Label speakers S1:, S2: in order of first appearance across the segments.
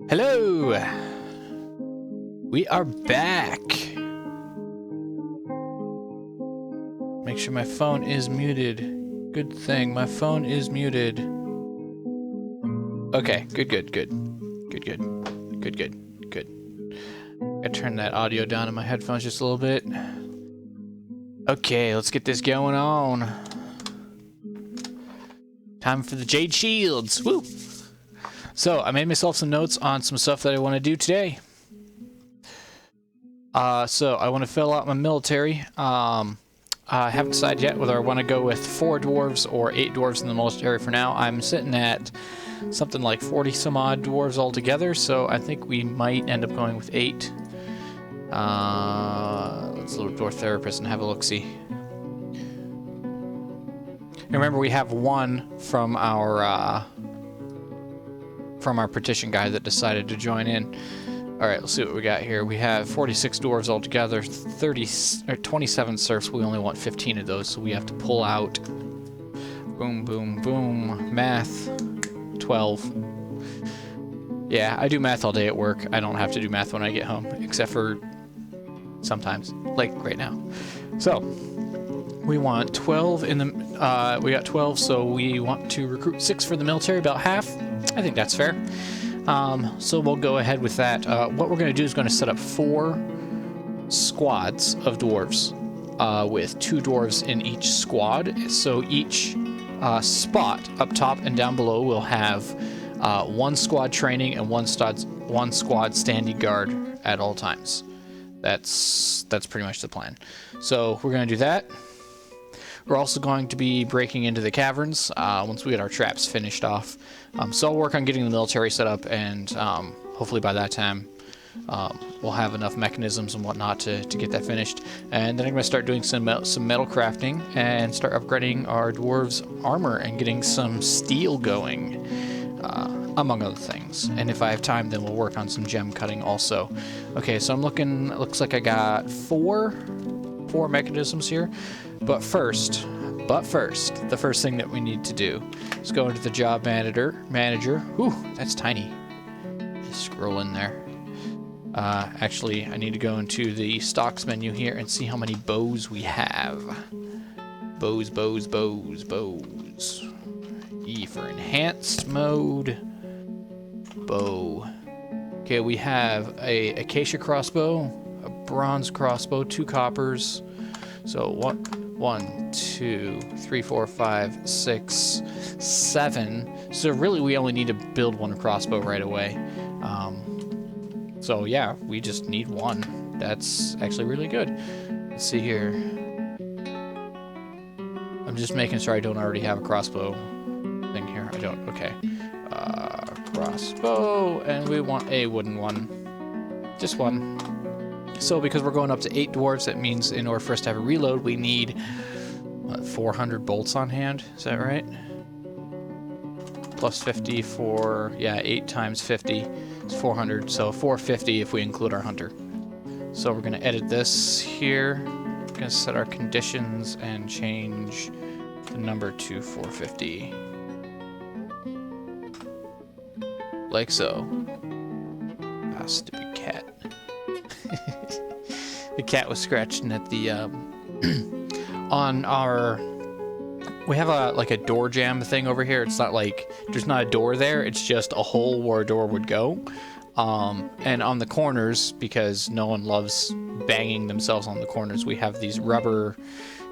S1: Hello! We are back. Make sure my phone is muted. Good thing, my phone is muted. Okay, good. Gotta turn that audio down in my headphones just a little bit. Okay, let's get this going on. Time for the Jadeshields. Woo! So, I made myself some notes on some stuff that I want to do today. So, I want to fill out my military. I haven't decided yet whether I want to go with 4 dwarves or 8 dwarves in the military for now. I'm sitting at something like 40 some odd dwarves altogether, so I think we might end up going with 8. Let's load Dwarf Therapist and have a look-see. Remember, we have 1 from our petition guy that decided to join in. Alright, let's see what we got here. We have 46 dwarves altogether, 27 serfs. We only want 15 of those, so we have to pull out. Boom, boom, boom. Math. 12. Yeah, I do math all day at work. I don't have to do math when I get home, except for sometimes, like right now. So, we want 12 in the, we got 12, so we want to recruit 6 for the military, about half. I think that's fair. So we'll go ahead with that. What we're going to do is going to set up 4 squads of dwarves, with 2 dwarves in each squad. So each spot up top and down below will have 1 squad training and 1 squad standing guard at all times. That's pretty much the plan. So we're going to do that. We're also going to be breaking into the caverns once we get our traps finished off. So I'll work on getting the military set up, and hopefully by that time we'll have enough mechanisms and whatnot to get that finished. And then I'm going to start doing some metal crafting and start upgrading our dwarves' armor and getting some steel going, among other things. And if I have time, then we'll work on some gem cutting also. Okay, so I'm looking, it looks like I got 4 mechanisms here. But first, the first thing that we need to do is go into the job manager. Whew, that's tiny. Just scroll in there. Actually, I need to go into the stocks menu here and see how many bows we have. Bows. E for enhanced mode. Bow. Okay, we have a acacia crossbow, a bronze crossbow, 2 coppers. So 1, 2, 3, 4, 5, 6, 7. So really, we only need to build 1 crossbow right away. So yeah, we just need 1. That's actually really good. Let's see here. I'm just making sure I don't already have a crossbow thing here. I don't. Okay. Crossbow, and we want a wooden one. Just 1. So because we're going up to 8 dwarves, that means in order for us to have a reload, we need, what, 400 bolts on hand? Is that right? Plus 50 for, yeah, 8 times 50 is 400. So 450 if we include our hunter. So we're going to edit this here. We're going to set our conditions and change the number to 450. Like so. Ah, stupid cat. The cat was scratching at the on our, we have like a door jamb thing over here. It's not like there's not a door there, it's just a hole where a door would go. And on the corners, because no one loves banging themselves on the corners, we have these rubber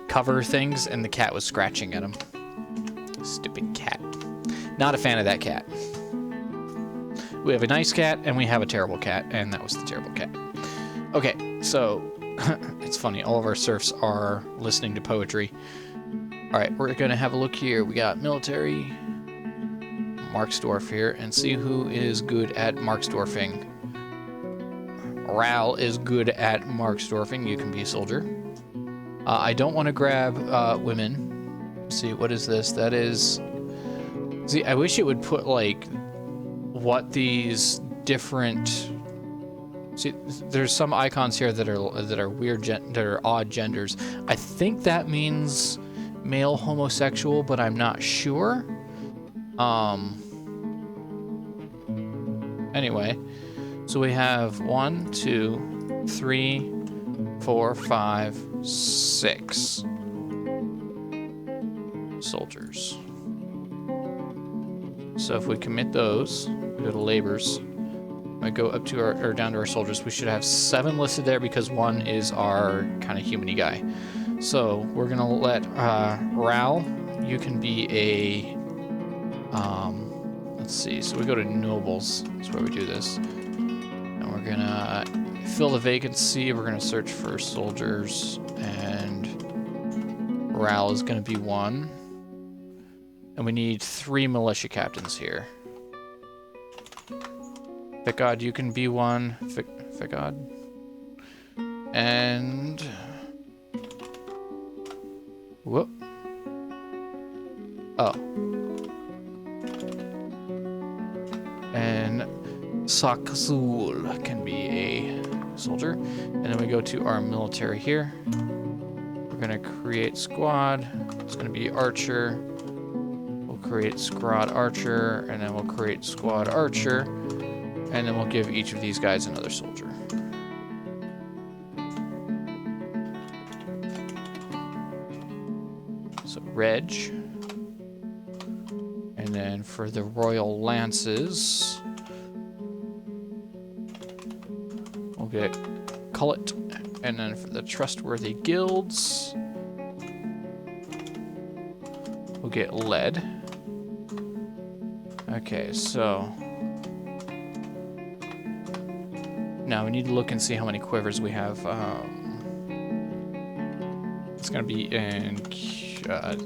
S1: cover things, and the cat was scratching at them. Stupid cat. Not a fan of that cat. We have a nice cat and we have a terrible cat, and that was the terrible cat. Okay, so it's funny, all of our serfs are listening to poetry. Alright, we're gonna have a look here. We got military, Marksdorf here, and see who is good at Marksdorfing. Ral is good at Marksdorfing. You can be a soldier. I don't want to grab women. Let's see, what is this? That is... See, I wish it would put, like, what these different... See, there's some icons here that are weird, that are odd genders. I think that means male homosexual, but I'm not sure. Anyway, so we have 1, 2, 3, 4, 5, 6 soldiers. So if we commit those, we go to labors. I go up to our, or down to our soldiers. We should have 7 listed there because 1 is our kind of human-y guy. So we're gonna let Ral. You can be a. Let's see. So we go to nobles. That's where we do this, and we're gonna fill the vacancy. We're gonna search for soldiers, and Ral is gonna be 1. And we need 3 militia captains here. Fikad, you can be 1. Fikad. And... whoop. Oh. And Sakzul can be a soldier. And then we go to our military here. We're gonna create squad. It's gonna be archer. Create squad archer, and then we'll create squad archer, and then we'll give each of these guys another soldier. So Reg, and then for the royal lances, we'll get Cullet, and then for the trustworthy guilds, we'll get Lead. Okay, so now we need to look and see how many quivers we have. It's gonna be in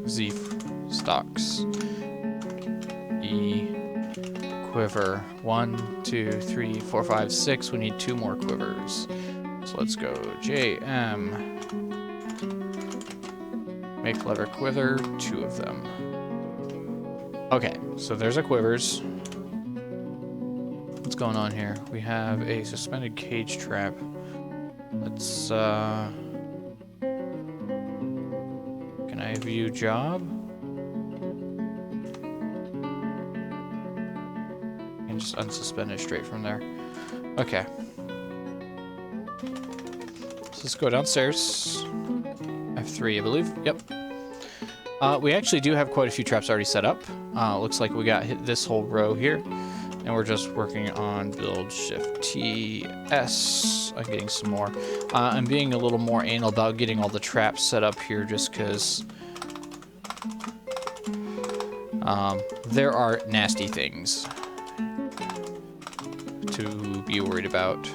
S1: Z stocks. E quiver 1, 2, 3, 4, 5, 6. We need 2 more quivers. So let's go JM. Make leather quiver, 2 of them. Okay, so there's our quivers. What's going on here? We have a suspended cage trap. Let's, can I view job? And just unsuspend it straight from there. Okay. So let's go downstairs. F3, I believe. Yep. We actually do have quite a few traps already set up. Looks like we got this whole row here, and we're just working on build shift T S. I'm getting some more. I'm being a little more anal about getting all the traps set up here, just because there are nasty things to be worried about.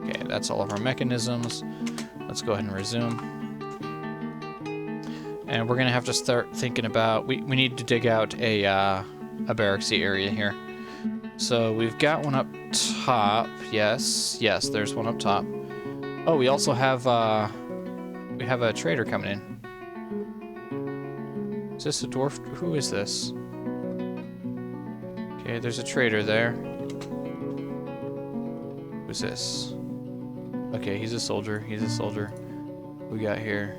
S1: Okay, that's all of our mechanisms. Let's go ahead and resume. And we're gonna have to start thinking about, we need to dig out a barracksy area here. So we've got one up top. Yes, there's one up top. Oh, we also have we have a trader coming in. Is this a dwarf? Who is this? Okay, there's a trader there. Who's this? Okay, he's a soldier. He's a soldier. We got here.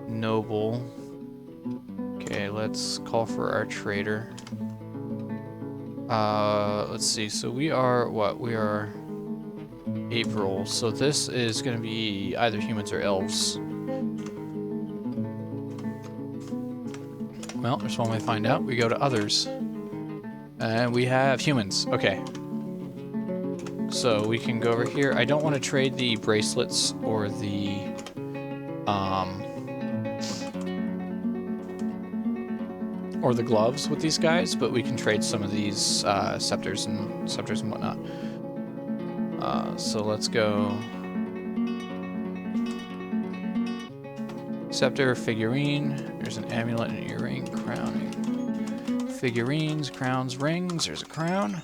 S1: Noble. Okay, let's call for our trader. Let's see. So we are what? We are April. So this is going to be either humans or elves. Well, there's one way to find out. We go to others. And we have humans. Okay. So we can go over here. I don't want to trade the bracelets or the gloves with these guys, but we can trade some of these scepters and whatnot. So let's go scepter, figurine. There's an amulet, an earring, crowning. Figurines, crowns, rings. There's a crown.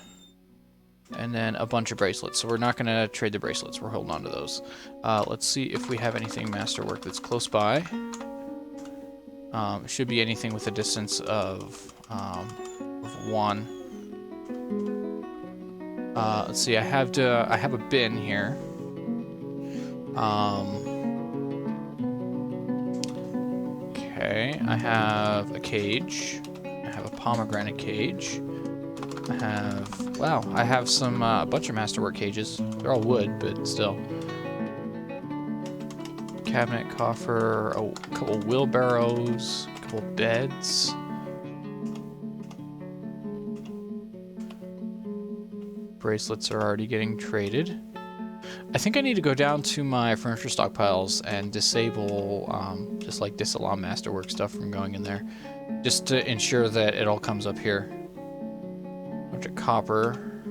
S1: And then a bunch of bracelets. So we're not going to trade the bracelets. We're holding on to those. Let's see if we have anything masterwork that's close by. It should be anything with a distance of 1. Let's see. I have a bin here. Okay, I have a cage. I have a pomegranate cage. I have, wow, I have some, a bunch of masterwork cages. They're all wood, but still. Cabinet, coffer, a couple wheelbarrows, a couple beds. Bracelets are already getting traded. I think I need to go down to my furniture stockpiles and disable, just like disallow masterwork stuff from going in there. Just to ensure that it all comes up here. Bunch of copper.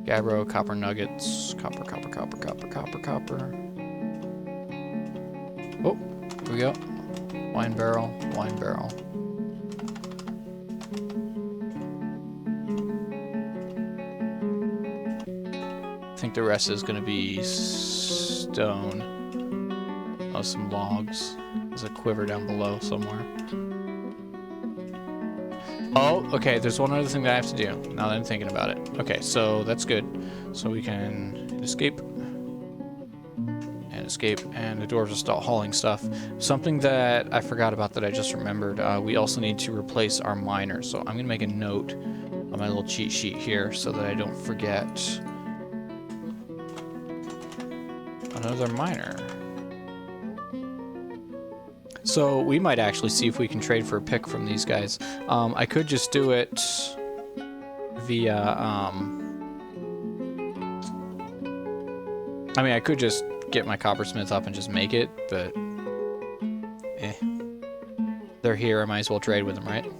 S1: Gabbro, copper nuggets. Copper. Oh, here we go. Wine barrel. I think the rest is going to be stone. Oh, some logs. There's a quiver down below somewhere. Oh, okay, there's one other thing that I have to do, now that I'm thinking about it. Okay, so that's good. So we can escape. And escape, and the dwarves will start hauling stuff. Something that I forgot about that I just remembered, we also need to replace our miner. So I'm going to make a note on my little cheat sheet here so that I don't forget. Another miner. So we might actually see if we can trade for a pick from these guys. I could just do it via, I mean, I could just get my coppersmith up and just make it, but they're here, I might as well trade with them, right?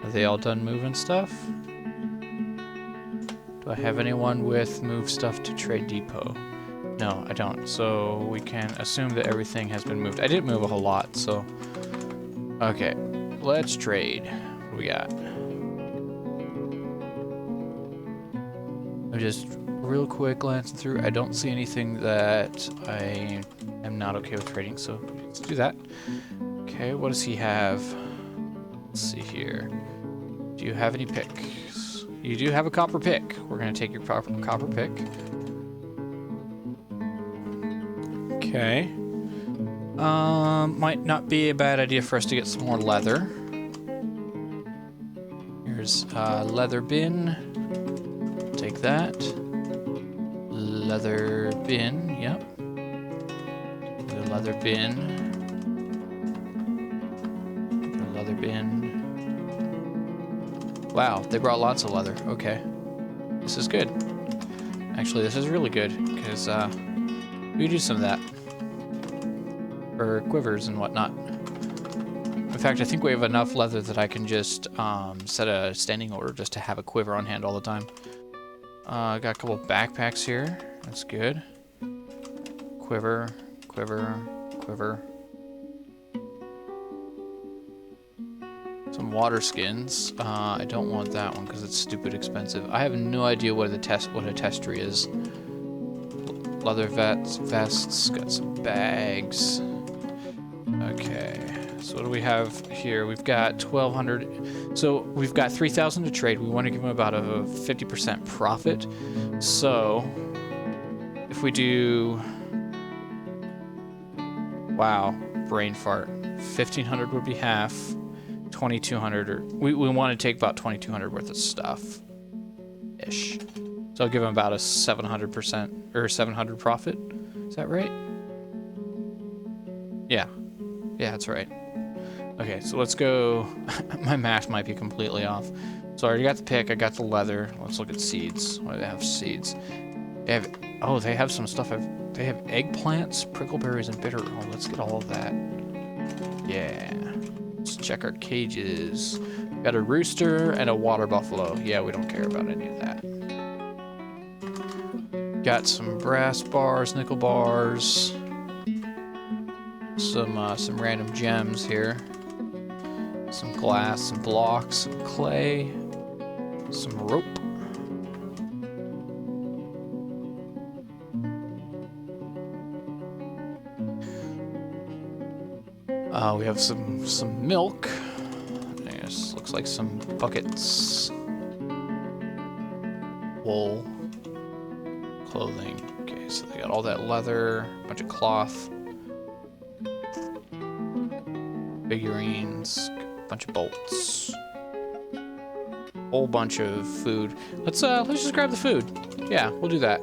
S1: Are they all done moving stuff? Do I have anyone with move stuff to trade depot? No, I don't. So we can assume that everything has been moved. I didn't move a whole lot, so... Okay, let's trade. What do we got? I'm just real quick glancing through. I don't see anything that I am not okay with trading, so let's do that. Okay, what does he have? Let's see here. Do you have any picks? You do have a copper pick. We're going to take your copper pick. Okay. Might not be a bad idea for us to get some more leather. Here's a leather bin. Take that. Leather bin, yep. The leather bin. The leather bin. Wow, they brought lots of leather. Okay. This is good. Actually, this is really good, because we do some of that. For quivers and whatnot. In fact, I think we have enough leather that I can just set a standing order just to have a quiver on hand all the time. Got a couple backpacks here. That's good. Quiver. Some water skins. I don't want that one because it's stupid expensive. I have no idea what a testry is. Leather vests. Got some bags. Okay. So what do we have here? We've got 1,200. So we've got 3,000 to trade. We want to give them about a 50% profit. So if we do, wow, brain fart. 1,500 would be half. 2,200, or we want to take about 2,200 worth of stuff, ish. So I'll give them about a 700% or 700 profit. Is that right? Yeah, that's right. Okay, so let's go. My math might be completely off. So I already got the pick. I got the leather. Let's look at seeds. What do they have? Seeds. They have. Oh, they have some stuff. They have eggplants, prickleberries, and bitter. Oh, let's get all of that. Yeah. Let's check our cages. Got a rooster and a water buffalo. Yeah, we don't care about any of that. Got some brass bars, nickel bars. Some random gems here. Some glass, some blocks, some clay, some rope. We have some milk. This looks like some buckets. Wool. Clothing. Okay, so they got all that leather, a bunch of cloth. Figurines, a bunch of bolts. Whole bunch of food. Let's just grab the food. Yeah, we'll do that.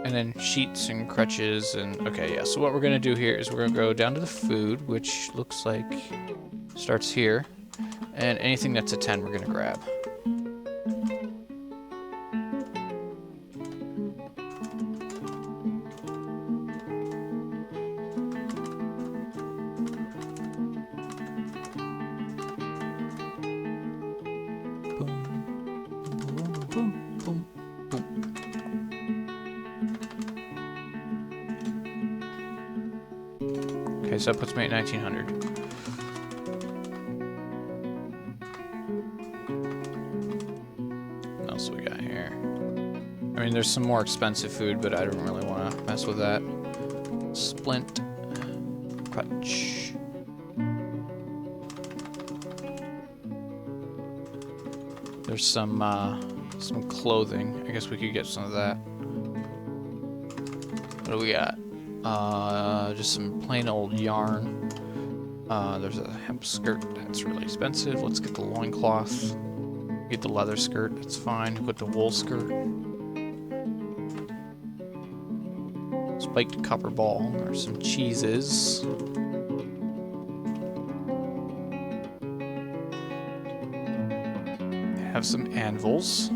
S1: And then sheets and crutches and okay, yeah. So what we're gonna do here is we're gonna go down to the food, which looks like starts here, and anything that's a 10 we're gonna grab. Okay, so that puts me at 1900. What else we got here? I mean, there's some more expensive food, but I don't really want to mess with that. Splint. Crutch. There's some clothing. I guess we could get some of that. What do we got? Just some plain old yarn. There's a hemp skirt. That's really expensive. Let's get the loincloth. Get the leather skirt. That's fine. Put the wool skirt. Spiked copper ball. There's some cheeses. Have some anvils.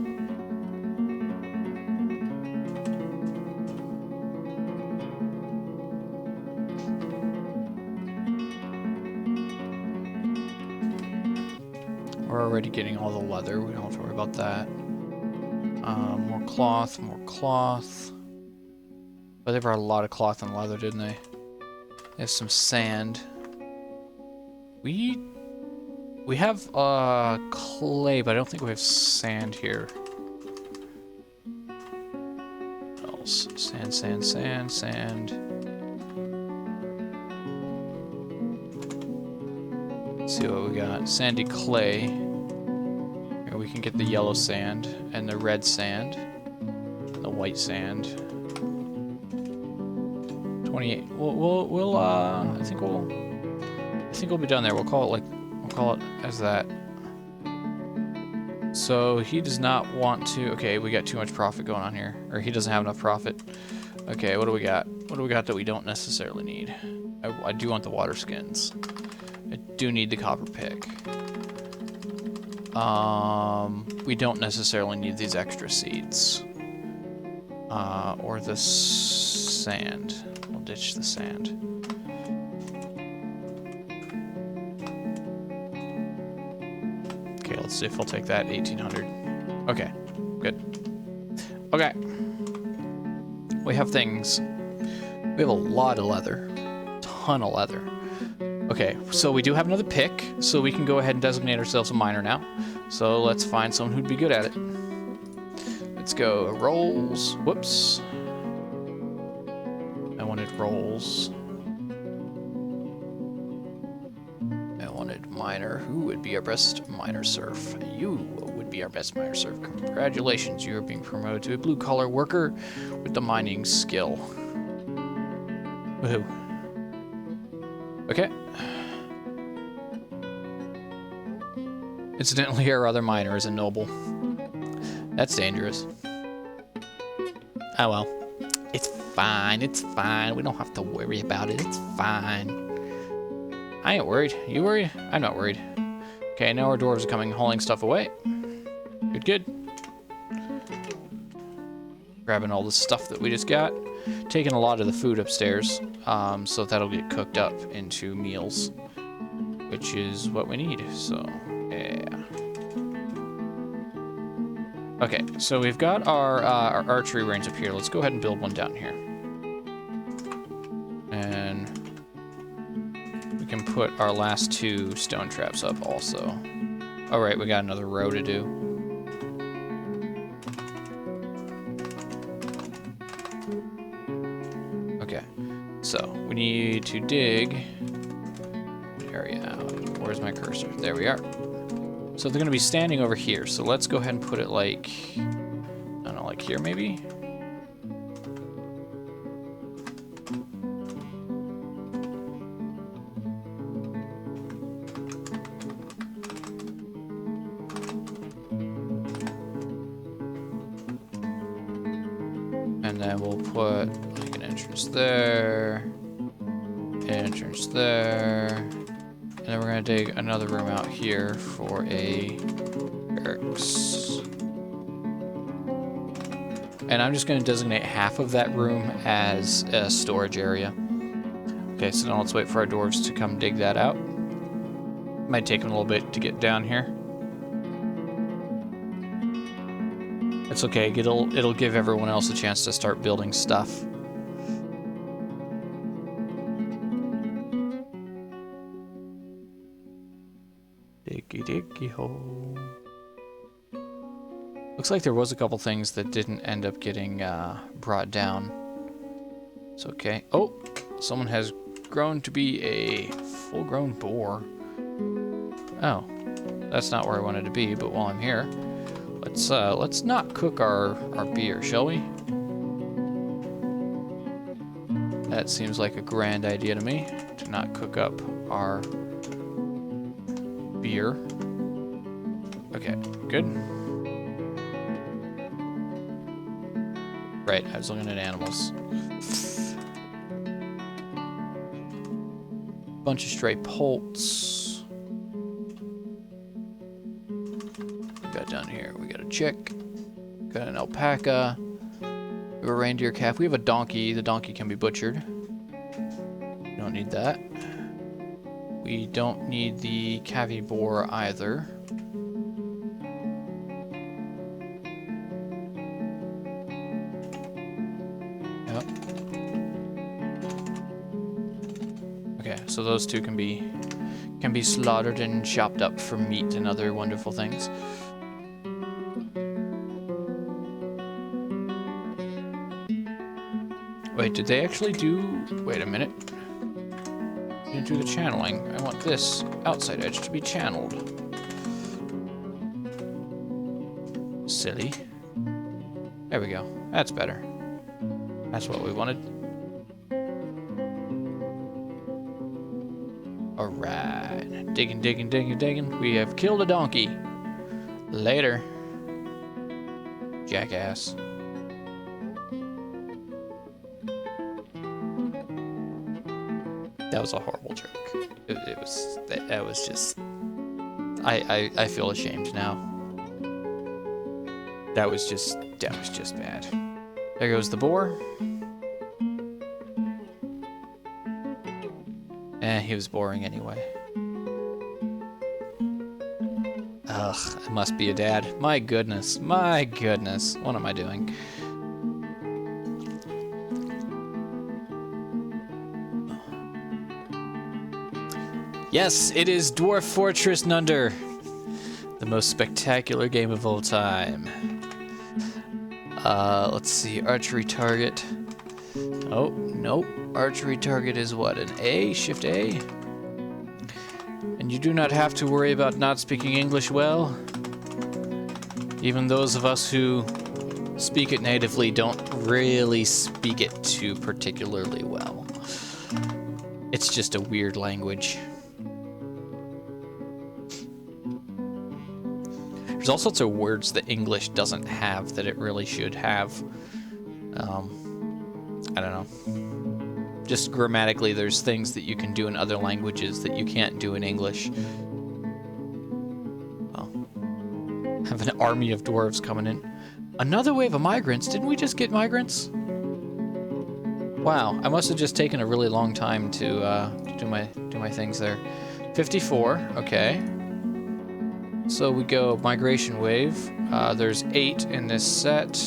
S1: We're already getting all the leather. We don't have to worry about that. More cloth, more cloth. But they brought a lot of cloth and leather, didn't they? There's some sand. We have clay, but I don't think we have sand here. What else? Sand, sand, sand, sand. Let's see what we got. Sandy clay. Here we can get the yellow sand and the red sand, the white sand. 28. I think we'll be done there. We'll call it as that. So he does not want to. Okay, we got too much profit going on here, or he doesn't have enough profit. Okay, what do we got? What do we got that we don't necessarily need? I do want the water skins. I do need the copper pick. We don't necessarily need these extra seeds. Or the sand. We'll ditch the sand. Okay, let's see if we'll take that 1800. Okay, good. Okay. We have things. We have a lot of leather. Ton of leather. Okay, so we do have another pick, so we can go ahead and designate ourselves a miner now. So let's find someone who'd be good at it. Let's go rolls. Whoops. I wanted rolls. I wanted miner. Who would be our best miner serf? You would be our best miner serf. Congratulations, you are being promoted to a blue-collar worker with the mining skill. Woohoo. Okay. Incidentally, our other miner is a noble. That's dangerous. Oh well. It's fine, it's fine. We don't have to worry about it. It's fine. I ain't worried. You worried? I'm not worried. Okay, now our dwarves are coming, hauling stuff away. Good, good. Grabbing all the stuff that we just got. Taking a lot of the food upstairs, so that'll get cooked up into meals, which is what we need, so, yeah. Okay, so we've got our archery range up here. Let's go ahead and build one down here. And we can put our last 2 stone traps up also. All right, we got another row to do. Okay, so we need to dig area out. Where's my cursor? There we are. So they're going to be standing over here. So let's go ahead and put it like, I don't know, like here maybe? And then we'll put like an entrance there, entrance there, and then we're gonna dig another room out here for a barracks. And I'm just gonna designate half of that room as a storage area. Okay, so now let's wait for our dwarves to come dig that out. Might take them a little bit to get down here. It's okay, it'll give everyone else a chance to start building stuff. Diggy diggy hole. Looks like there was a couple things that didn't end up getting brought down. It's okay. Oh, someone has grown to be a full-grown boar. Oh, that's not where I wanted to be, but while I'm here, let's not cook our beer, shall we? That seems like a grand idea to me, to not cook up our beer. Okay, good. Right, I was looking at animals. Bunch of stray poults. Got down here, we got a chick, got an alpaca, we have a reindeer calf, we have a donkey. The donkey can be butchered. We don't need that. We don't need the cavy boar either. Yep. Okay, so those two can be slaughtered and chopped up for meat and other wonderful things. Wait, did they actually do... Wait a minute. Didn't do the channeling. I want this outside edge to be channeled. Silly. There we go. That's better. That's what we wanted. Alright. Digging, digging, digging, digging. We have killed a donkey. Later. Jackass. That was a horrible joke. That was just... I feel ashamed now. That was just bad. There goes the boar. He was boring anyway. Ugh, I must be a dad. My goodness, my goodness. What am I doing? Yes, it is Dwarf Fortress Nunder, the most spectacular game of all time. Let's see, archery target. Oh, nope. Archery target is what, an A? Shift A? And you do not have to worry about not speaking English well. Even those of us who speak it natively don't really speak it too particularly well. It's just a weird language. There's all sorts of words that English doesn't have that it really should have. I don't know. Just grammatically, there's things that you can do in other languages that you can't do in English. Oh. Have an army of dwarves coming in. Another wave of migrants. Didn't we just get migrants? Wow, I must have just taken a really long time to do my things there. 54, okay. So we go migration wave. There's 8 in this set.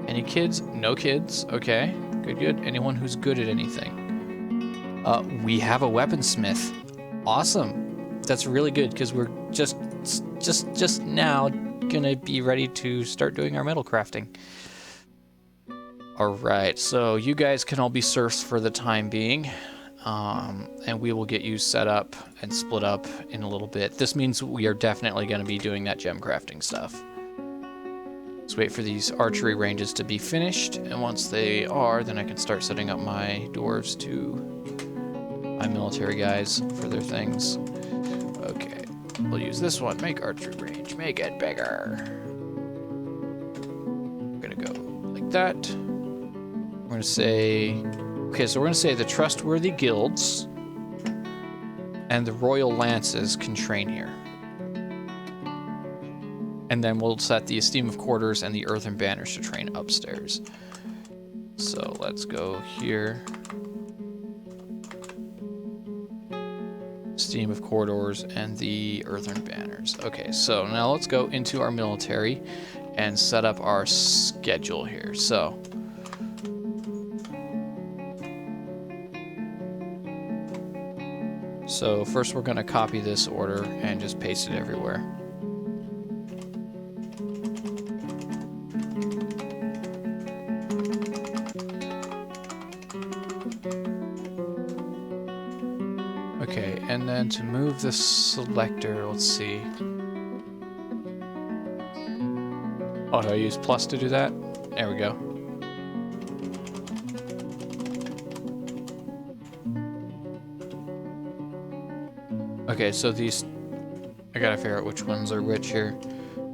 S1: Any kids? No kids. Okay, good, good. Anyone who's good at anything? We have a weaponsmith. Awesome. That's really good because we're just now gonna be ready to start doing our metal crafting. All right, so you guys can all be serfs for the time being. and we will get you set up and split up in a little bit. This means we are definitely going to be doing that gem crafting stuff. Let's wait for these archery ranges to be finished, and once they are, then I can start setting up my dwarves to my military guys for their things. Okay, we'll use this one. Make archery range. Make it bigger. We're going to go like that. We're going to say... Okay, so we're going to say the trustworthy guilds and the royal lances can train here. And then we'll set the esteem of quarters and the earthen banners to train upstairs. So let's go here. Esteem of corridors and the earthen banners. Okay, so now let's go into our military and set up our schedule here. So first we're going to copy this order and just paste it everywhere. Okay, and then to move the selector, let's see. Oh, do I use plus to do that? There we go. Okay, so these, I gotta figure out which ones are which here.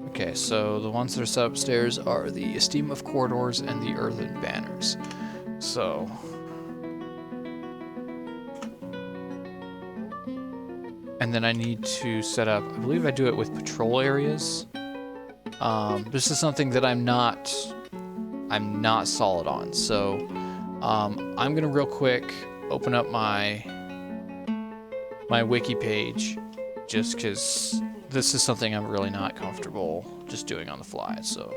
S1: Okay, so the ones that are set upstairs are the esteem of corridors and the earthen banners. So, and then I need to set up, I believe I do it with patrol areas. This is something that I'm not solid on. So, I'm gonna real quick open up my wiki page, just because this is something I'm really not comfortable just doing on the fly, so...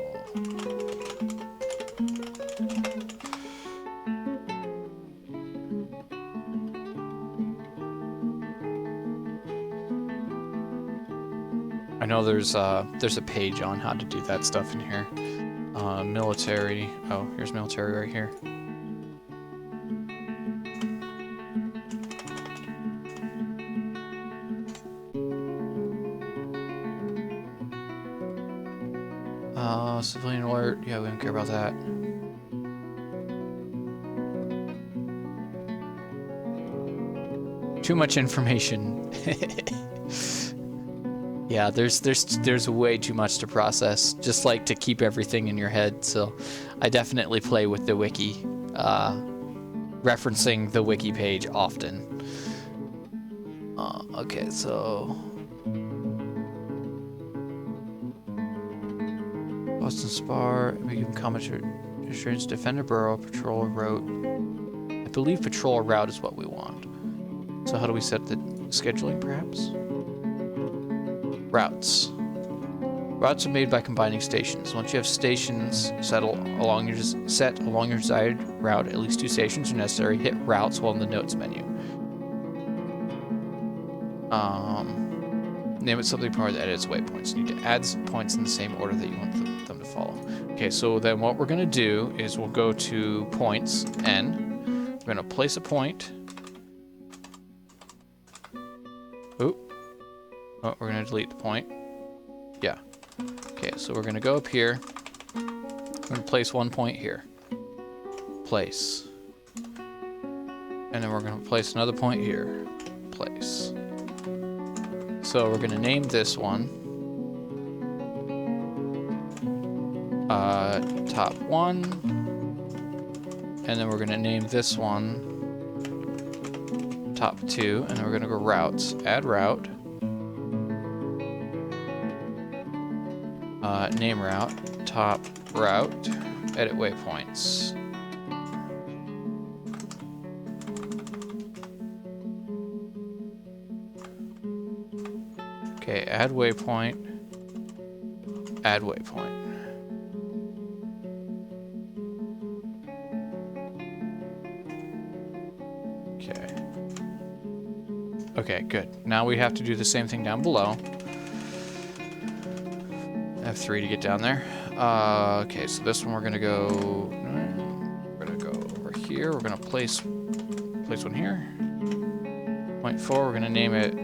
S1: I know there's a page on how to do that stuff in here. Military, oh, here's military right here. Civilian alert. Yeah, we don't care about that. Too much information. Yeah, there's way too much to process. Just like to keep everything in your head. So, I definitely play with the wiki, referencing the wiki page often. Okay, so. Boston Spar, we give commentary, insurance, defend a borough, patrol a route. I believe patrol a route is what we want. So how do we set the scheduling, perhaps? Routes. Routes are made by combining stations. Once you have stations set along your desired route, at least 2 stations are necessary. Hit routes while in the notes menu. Name it something more that edits waypoints. You need to add some points in the same order that you want them to follow. Okay, so then what we're going to do is we'll go to points, N. We're going to place a point. Oop. Oh, we're going to delete the point. Yeah. Okay, so we're going to go up here. We're going to place 1 point here. Place. And then we're going to place another point here. Place. So we're going to name this one top 1, and then we're going to name this one top 2, and then we're going to go routes, add route, name route, top route, edit waypoints. Okay, add waypoint, add waypoint. Okay. Okay, good. Now we have to do the same thing down below. F3 to get down there. Okay, so this one we're gonna go over here. We're gonna place one here. 0.4, we're gonna name it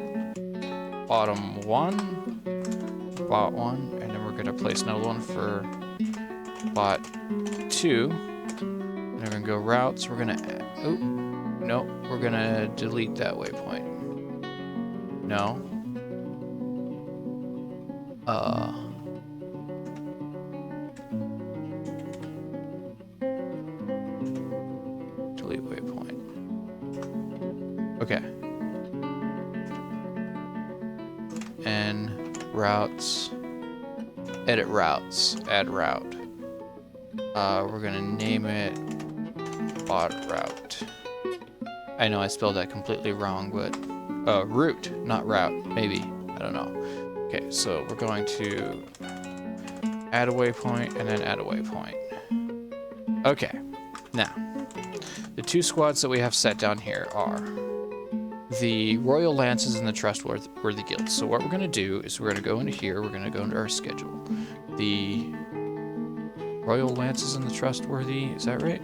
S1: bottom 1, bot 1, and then we're gonna place another one for bot 2. And we're gonna go routes, we're gonna, oh, no, we're gonna delete that waypoint. No. Delete waypoint. Okay. And routes, edit routes, add route. We're gonna name it bot route. I know I spelled that completely wrong, but route, not route, maybe, I don't know. Okay, so we're going to add a waypoint and then add a waypoint. Okay, now the two squads that we have set down here are the Royal Lances and the Trustworthy Guilds. So what we're going to do is we're going to go into here, we're going to go into our schedule. The Royal Lances and the Trustworthy, is that right?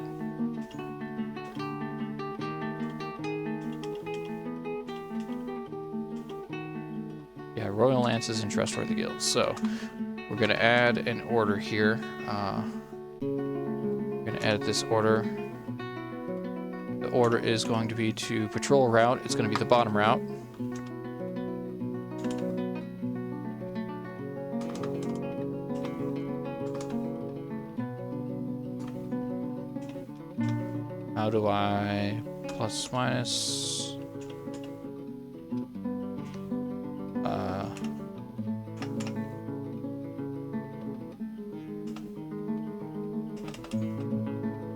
S1: Yeah, Royal Lances and Trustworthy Guilds. So we're going to add an order here. We're going to edit this order. The order is going to be to patrol route. It's going to be the bottom route. How do I plus minus?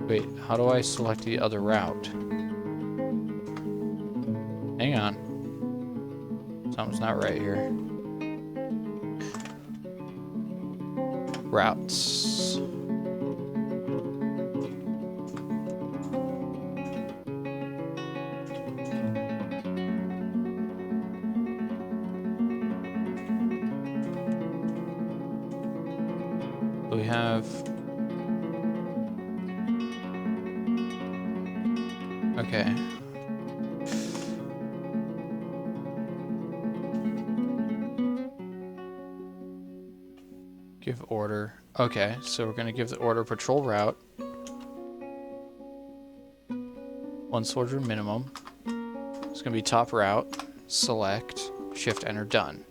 S1: Wait, how do I select the other route? Hang on. Something's not right here. Routes. We have... Okay. Give order. Okay, so we're going to give the order patrol route. 1 soldier minimum. It's going to be top route. Select. Shift enter done.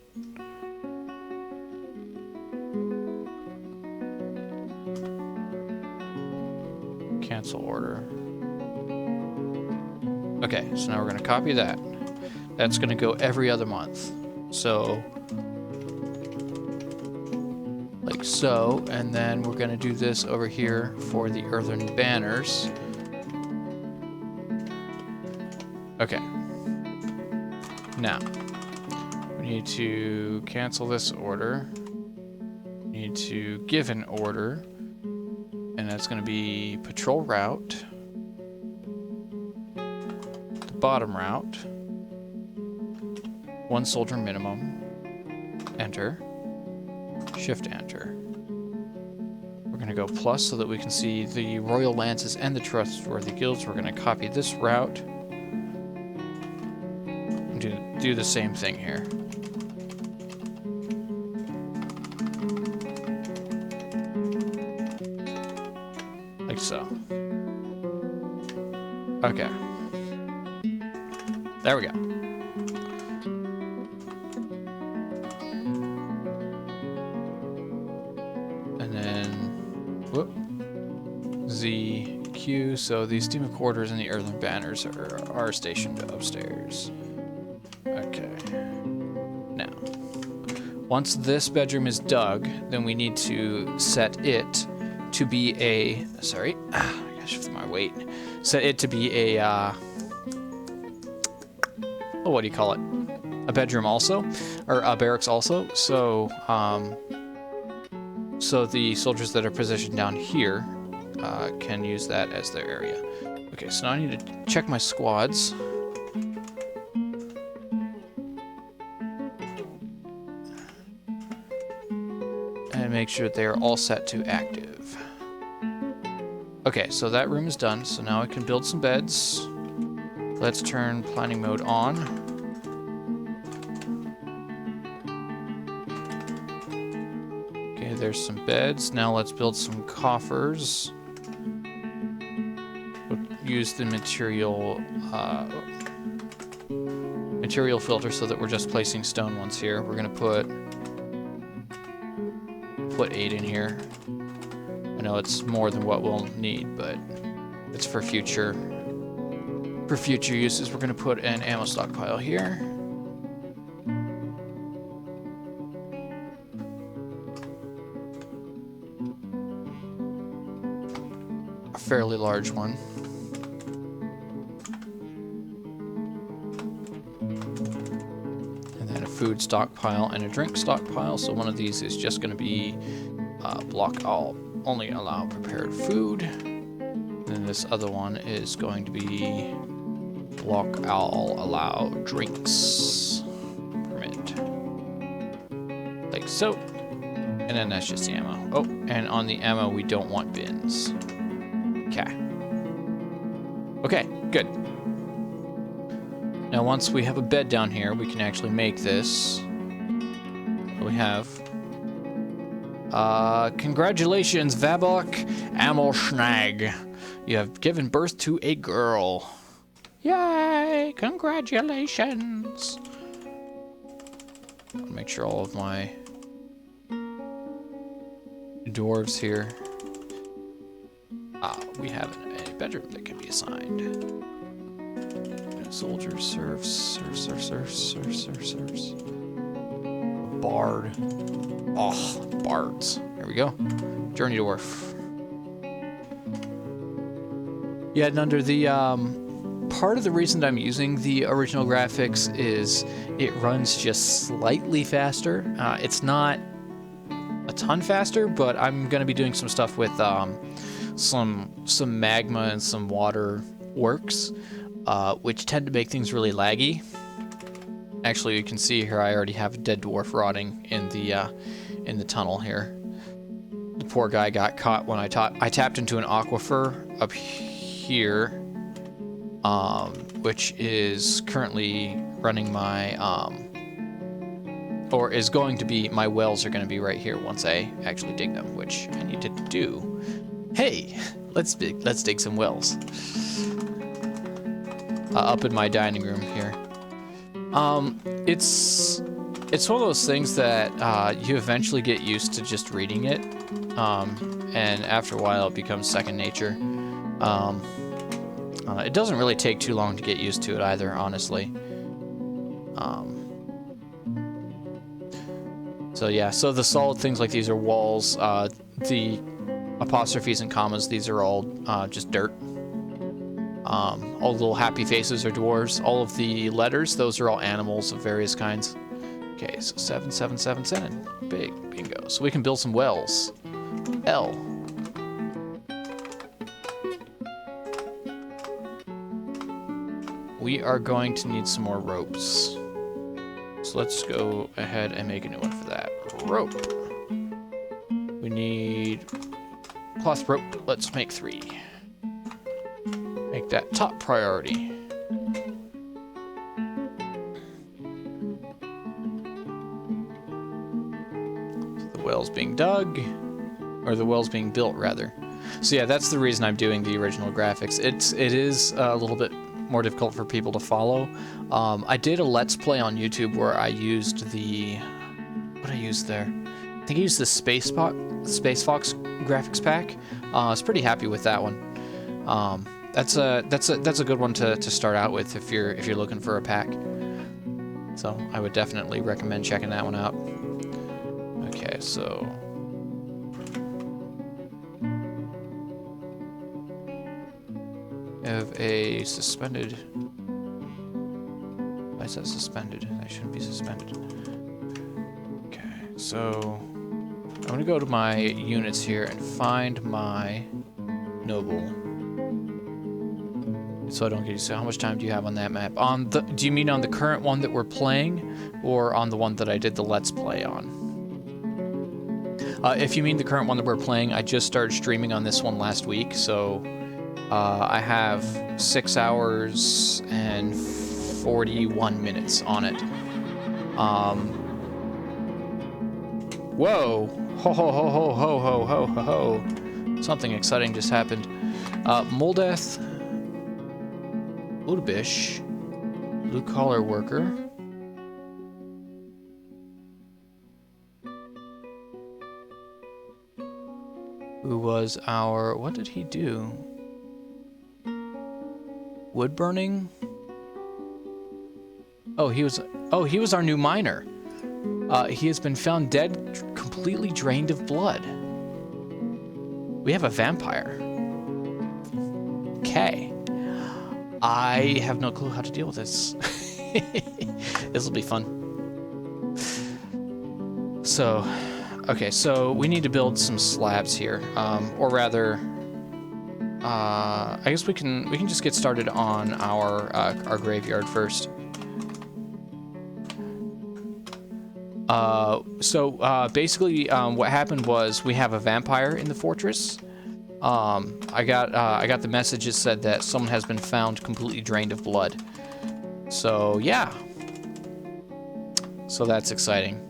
S1: Cancel order. Okay, so now we're going to copy that. That's going to go every other month. So, like so, and then we're going to do this over here for the earthen banners. Okay. Now, we need to cancel this order. We need to give an order, and that's going to be patrol route. Bottom route, 1 soldier minimum, enter, shift enter. We're going to go plus so that we can see the Royal Lances and the Trustworthy Guilds. We're going to copy this route and do the same thing here. Like so. Okay. There we go. And then, whoop, ZQ. So these steam quarters and the earthen banners are stationed upstairs. Okay. Now, once this bedroom is dug, then we need to set it to be a, sorry, I gotta shift my weight. Set it to be a, what do you call it? A bedroom also, or a barracks also. So, so the soldiers that are positioned down here can use that as their area. Okay, so now I need to check my squads. And make sure they are all set to active. Okay, so that room is done. So now I can build some beds. Let's turn planning mode on. there's some beds. Now let's build some coffers. We'll use the material filter so that we're just placing stone ones here. We're gonna put 8 in here. I know it's more than what we'll need, but it's for future uses. We're gonna put an ammo stockpile here. A fairly large one. And then a food stockpile and a drink stockpile. So one of these is just gonna be block all, only allow prepared food. And this other one is going to be block all allow drinks permit. Like so. And then that's just the ammo. Oh, and on the ammo we don't want bins. Okay. Okay, good. Now once we have a bed down here, we can actually make this. We have congratulations, Vabok Amelschnag. You have given birth to a girl. Yay! Congratulations! I'll make sure all of my dwarves here. We have a bedroom that can be assigned. Soldiers, serfs. A bard. Oh, bards. There we go. Journey Dwarf. Yeah, and under the, part of the reason I'm using the original graphics is it runs just slightly faster. It's not a ton faster, but I'm going to be doing some stuff with some magma and some water works, which tend to make things really laggy. Actually, you can see here I already have a dead dwarf rotting in the tunnel here. The poor guy got caught when I tapped into an aquifer up here, which is currently running my or is going to be, my wells are going to be right here once I actually dig them, which I need to do. Hey, let's dig some wells. Up in my dining room here. It's one of those things that you eventually get used to just reading it, and after a while it becomes second nature. It doesn't really take too long to get used to it either, honestly. So yeah, so the solid things like these are walls. The apostrophes and commas, these are all just dirt. All the little happy faces are dwarves. All of the letters, those are all animals of various kinds. Okay, so 777. Big bingo. So we can build some wells. L. We are going to need some more ropes. So let's go ahead and make a new one for that. Rope. We need cloth rope. Let's make 3. Make that top priority. The well's being dug, or the well's being built rather. So yeah, that's the reason I'm doing the original graphics. It is a little bit more difficult for people to follow. I did a Let's Play on YouTube where I used what I used there? I think I used the Space Fox graphics pack. I was pretty happy with that one. That's a good one to start out with if you're looking for a pack. So I would definitely recommend checking that one out. Okay, so I have a suspended. Why is that suspended? That shouldn't be suspended. Okay, so I'm gonna go to my units here and find my noble. So I don't get you. So how much time do you have on that map? Do you mean on the current one that we're playing, or on the one that I did the Let's Play on? If you mean the current one that we're playing, I just started streaming on this one last week, so I have 6 hours and 41 minutes on it. Whoa! Ho ho ho ho ho ho ho ho ho! Something exciting just happened. Moldeth, Ludebish, blue collar worker. Who was our... what did he do? Wood burning? Oh, he was our new miner. He has been found dead, completely drained of blood. We have a vampire. Okay. I have no clue how to deal with this. This will be fun. So, okay, so we need to build some slabs here, or rather, I guess we can just get started on our graveyard first. Basically, what happened was we have a vampire in the fortress. I got the message that said that someone has been found completely drained of blood. So yeah. So that's exciting.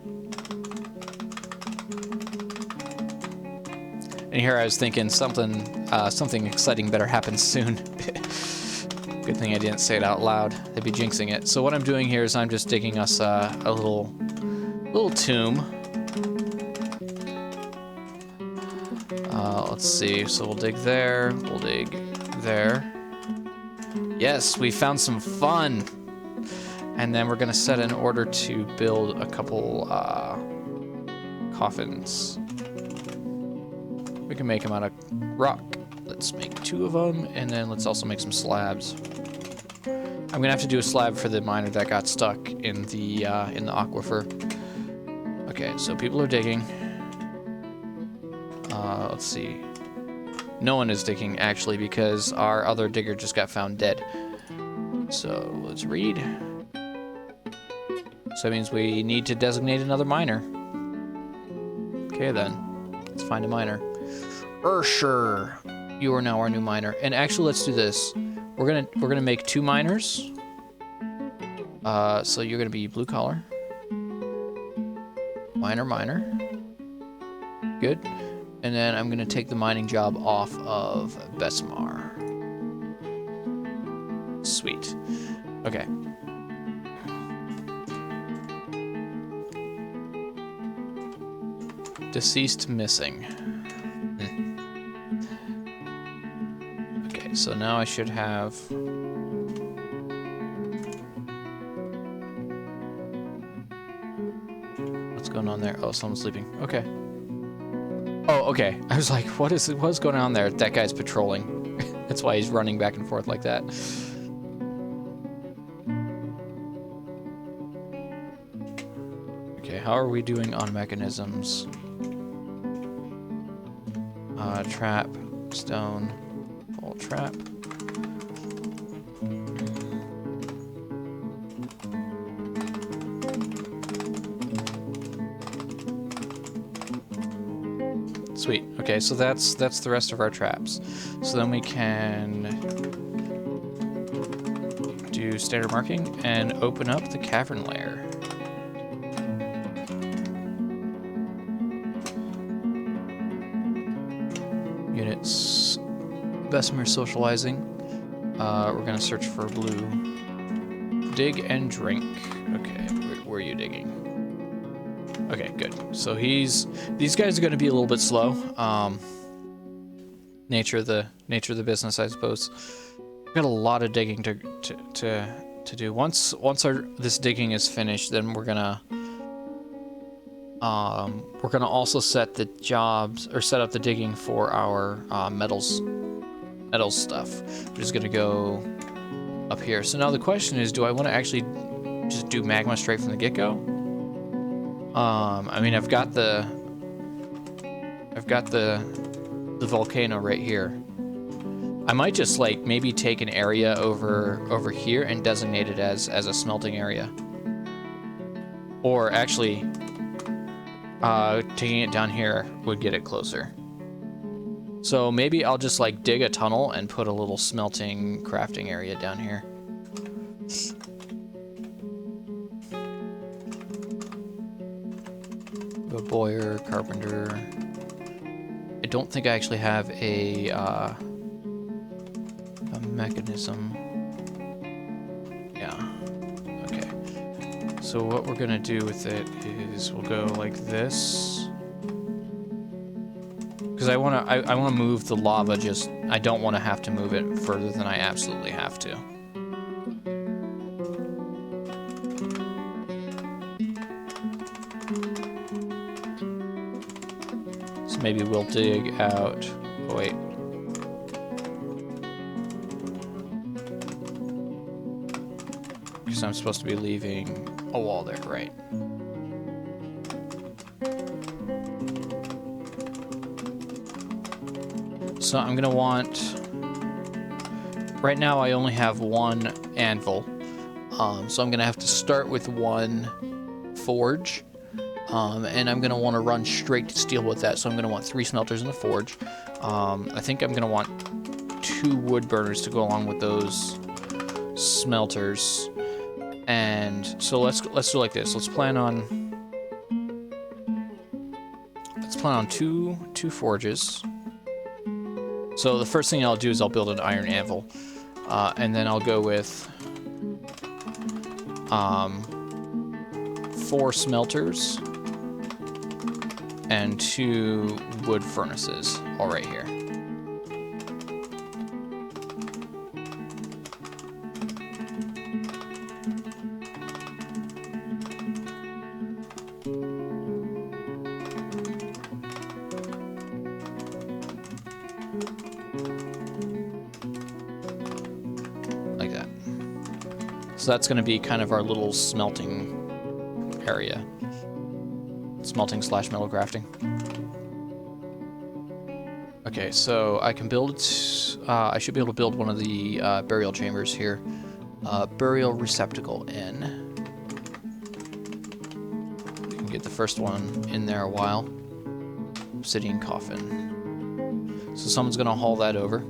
S1: And here I was thinking something exciting better happen soon. Good thing I didn't say it out loud. They'd be jinxing it. So what I'm doing here is I'm just digging us a little tomb. Let's see. So we'll dig there. We'll dig there. Yes, we found some fun. And then we're gonna set in order to build a couple coffins. We can make them out of rock. Let's make 2 of them, and then let's also make some slabs. I'm gonna have to do a slab for the miner that got stuck in the aquifer. Okay, so people are digging. Let's see. No one is digging, actually, because our other digger just got found dead. So, let's read. So that means we need to designate another miner. Okay, then. Let's find a miner. Sure. You are now our new miner. And actually, let's do this. We're gonna make 2 miners. So you're gonna be blue collar. Miner. Good. And then I'm gonna take the mining job off of Besmar. Sweet. Okay. Deceased missing. Okay, so now I should have... What's going on there? Oh, someone's sleeping. Okay. Oh, okay. I was like, what's going on there? That guy's patrolling. That's why he's running back and forth like that. Okay, how are we doing on mechanisms? Trap, stone, full trap. Sweet. Okay, so that's the rest of our traps. So then we can do standard marking and open up the cavern layer. Units. Bessemer socializing. We're gonna search for blue. Dig and drink. Okay, where are you digging? Okay, good. So these guys are going to be a little bit slow. Nature of the business, I suppose. We've got a lot of digging to do. Once this digging is finished, then we're gonna also set the jobs or set up the digging for our metals stuff, which is gonna go up here. So now the question is, do I want to actually just do magma straight from the get-go? I mean, I've got the volcano right here. I might just like maybe take an area over here and designate it as a smelting area. Or actually, taking it down here would get it closer. So maybe I'll just like dig a tunnel and put a little smelting crafting area down here. a bowyer, carpenter. I don't think I actually have a mechanism. Yeah. Okay. So what we're gonna do with it is we'll go like this. Because I wanna move the lava. Just I don't want to have to move it further than I absolutely have to. So maybe we'll dig out. Oh, wait. Because I'm supposed to be leaving a wall there, right? So I'm gonna want, right now I only have one anvil, so I'm gonna have to start with one forge, and I'm gonna want to run straight to steel with that, so I'm gonna want 3 smelters in the forge. I think I'm gonna want 2 wood burners to go along with those smelters, and so let's do like this. Let's plan on two forges. So the first thing I'll do is I'll build an iron anvil, and then I'll go with 4 smelters and 2 wood furnaces, all right here. So that's going to be kind of our little smelting area. Smelting / metal crafting. Okay, so I can build, I should be able to build one of the burial chambers here. Burial receptacle in. We can get the first one in there a while. Obsidian coffin. So someone's going to haul that over.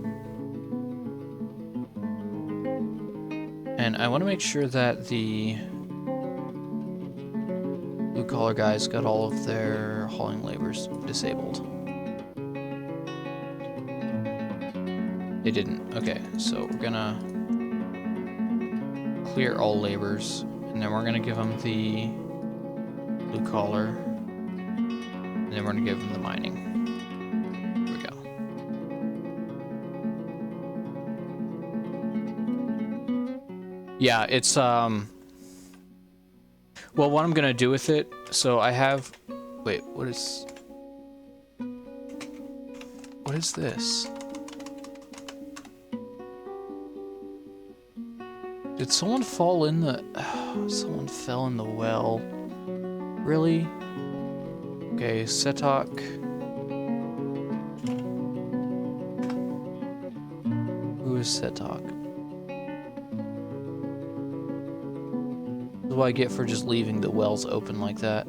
S1: And I want to make sure that the blue-collar guys got all of their hauling labors disabled. They didn't. Okay, so we're gonna clear all labors, and then we're gonna give them the blue-collar, and then we're gonna give them the mining. Here we go. Yeah, it's, well, what I'm gonna do with it, so I have, wait, what is this? Did someone fall in the, someone fell in the well. Really? Okay, Setok. Who is Setok? What do I get for just leaving the wells open like that?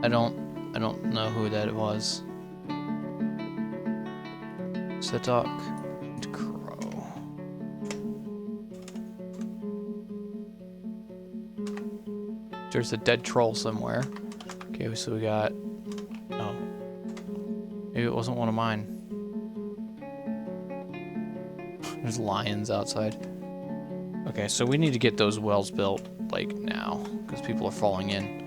S1: I don't know who that was. Setok and Crow. There's a dead troll somewhere. Okay, so we got, oh, maybe it wasn't one of mine. There's lions outside. Okay, so we need to get those wells built, like, now, because people are falling in.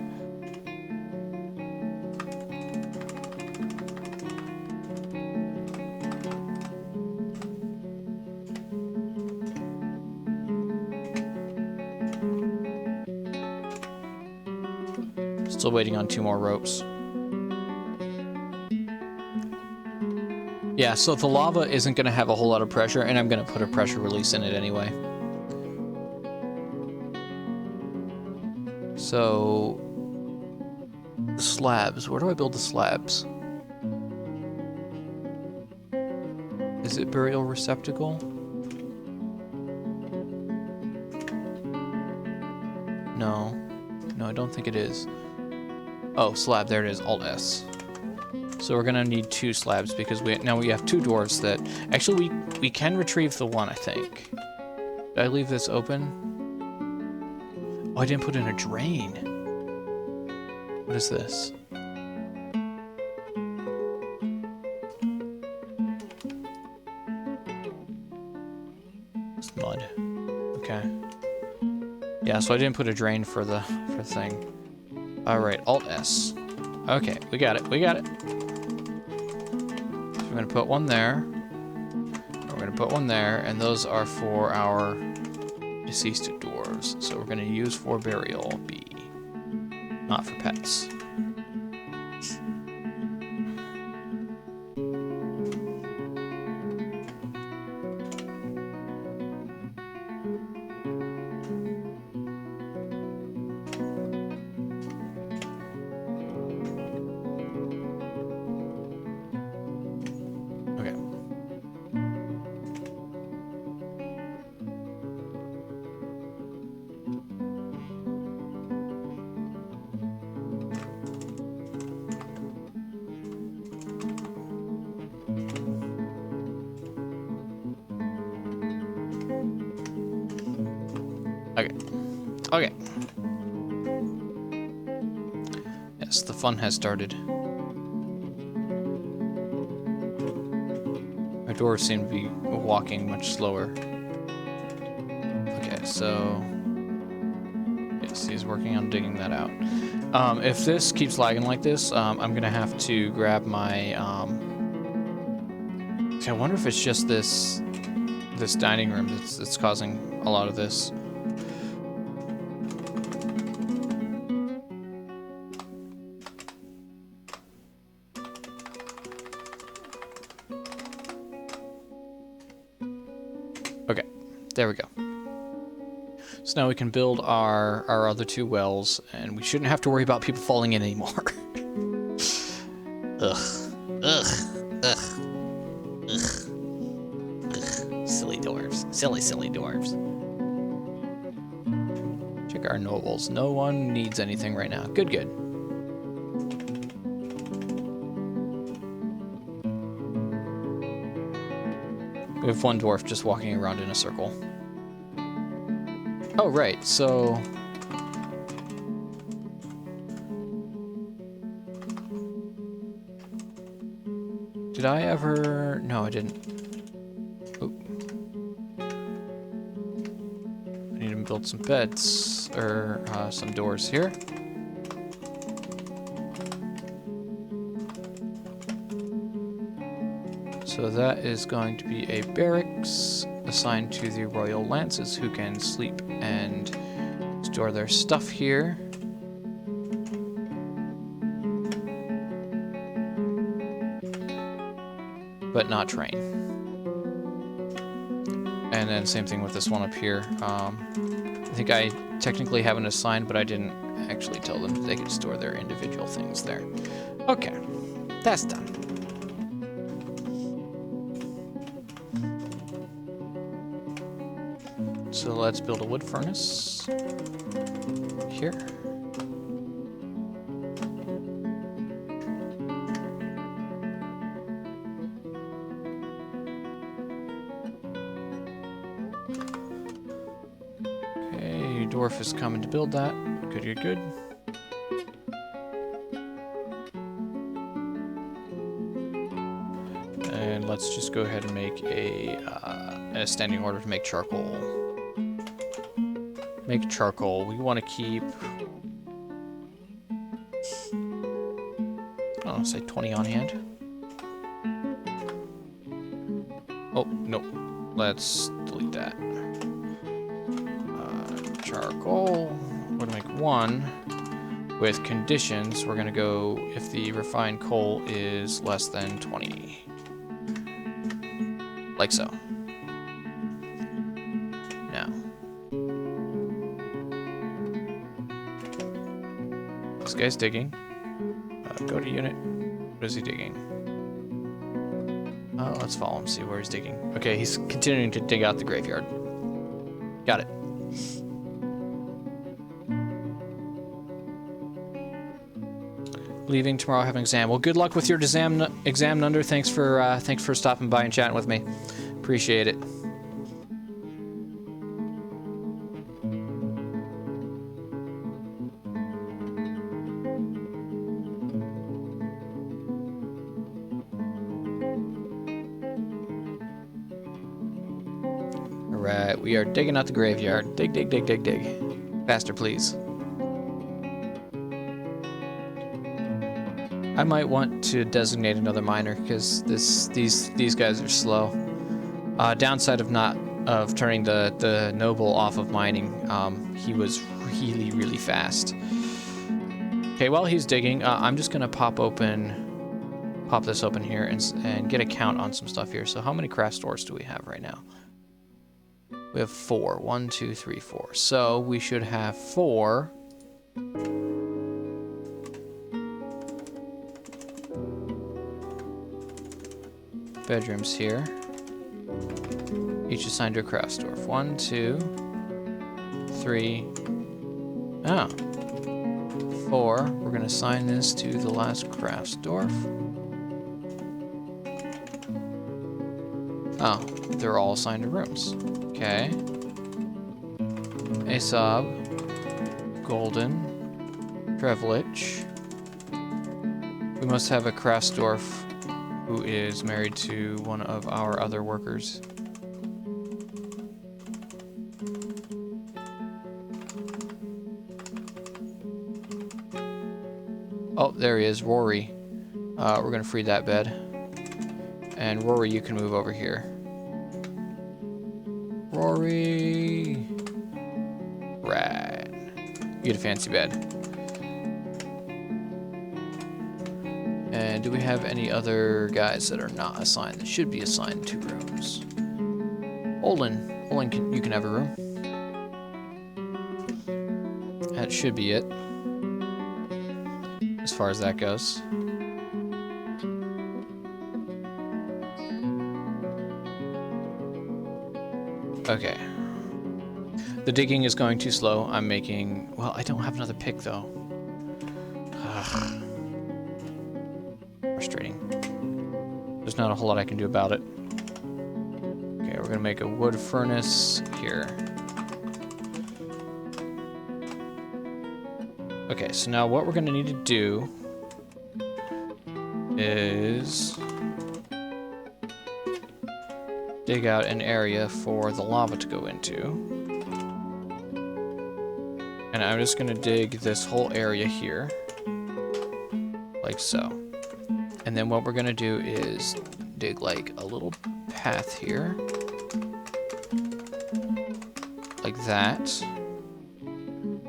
S1: Still waiting on 2 more ropes. Yeah, so the lava isn't going to have a whole lot of pressure, and I'm going to put a pressure release in it anyway. So, slabs. Where do I build the slabs? Is it burial receptacle? No. No, I don't think it is. Oh, slab. There it is. Alt-S. So we're gonna need 2 slabs because now we have 2 dwarves that... Actually, we can retrieve the one, I think. Did I leave this open? Oh, I didn't put in a drain. What is this? It's mud. Okay. Yeah, so I didn't put a drain for the thing. Alright, Alt S. Okay, we got it. We got it. So we're gonna put one there. We're gonna put one there, and those are for our deceased dwarves. So we're gonna use for burial B, not for pets. Okay. Okay. Okay. Yes, the fun has started. Our dwarves seem to be walking much slower. Okay, so... Yes, he's working on digging that out. If this keeps lagging like this, I'm gonna have to grab my... I wonder if it's just this dining room that's causing a lot of this. Okay, there we go. So now we can build our other two wells, and we shouldn't have to worry about people falling in anymore. Ugh. Ugh. Ugh. Ugh. Ugh. Silly dwarves. Silly, silly dwarves. Check our nobles. No one needs anything right now. Good, good. We have one dwarf just walking around in a circle. Oh, right, so... Did I ever... No, I didn't. Oh. I need to build some beds, or some doors here. So that is going to be a barracks assigned to the Royal Lances, who can sleep and store their stuff here. But not train. And then same thing with this one up here. I think I technically have an assigned, but I didn't actually tell them they could store their individual things there. Okay, that's done. So let's build a wood furnace here. Okay, Dwarf is coming to build that. Good, good, good. And let's just go ahead and make a standing order to make charcoal. Make charcoal. We want to keep, I don't know, say 20 on hand. Oh, no. Let's delete that. Charcoal. We're going to make one. With conditions, we're going to go if the refined coal is less than 20. Like so. Now. This guy's digging. Go to unit. What is he digging? Let's follow him, see where he's digging. Okay, he's continuing to dig out the graveyard. Got it. Leaving tomorrow, have an exam. Well, good luck with your exam, Nunder. Thanks for stopping by and chatting with me. Appreciate it. Alright, we are digging out the graveyard. Dig, dig, dig, dig, dig. Faster, please. I might want to designate another miner because these guys are slow. Downside of turning the noble off of mining, he was really fast. Okay, while he's digging, I'm just gonna pop this open here and get a count on some stuff here. So how many craft stores do we have right now? We have 4. 1, 2, 3, 4. So we should have 4. Bedrooms here. Each assigned to a craft store. 1, 2, 3. Oh. 4. We're going to assign this to the last craft dwarf. Oh, they're all assigned to rooms. Okay. Aesop, Golden, Trevlich. We must have a craft dwarf who is married to one of our other workers. Oh, there he is, Rory. We're gonna free that bed. And Rory, you can move over here. Rory! Right. You get a fancy bed. And do we have any other guys that are not assigned that should be assigned 2 rooms? Olin, you can have a room. That should be it. As far as that goes. Okay. The digging is going too slow. I'm making... Well, I don't have another pick, though. Ugh. Frustrating. There's not a whole lot I can do about it. Okay, we're gonna make a wood furnace here. Okay, so now what we're gonna need to do is dig out an area for the lava to go into. And I'm just gonna dig this whole area here. Like so. And then what we're gonna do is dig like a little path here. Like that.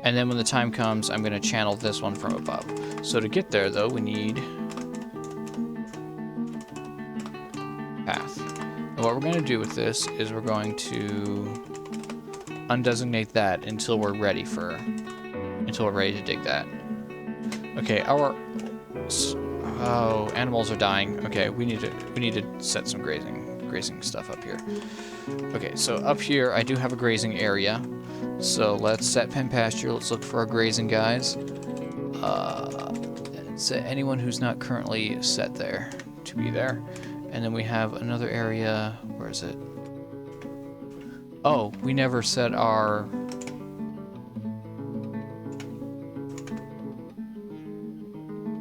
S1: And then when the time comes, I'm gonna channel this one from above. So to get there though, we need path. And what we're gonna do with this is we're going to undesignate that until we're ready to dig that. Okay, oh, animals are dying. Okay, we need to set some grazing stuff up here. Okay, so up here I do have a grazing area. So let's set pen pasture. Let's look for our grazing guys. Set anyone who's not currently set there to be there. And then we have another area. Where is it? Oh, we never set our...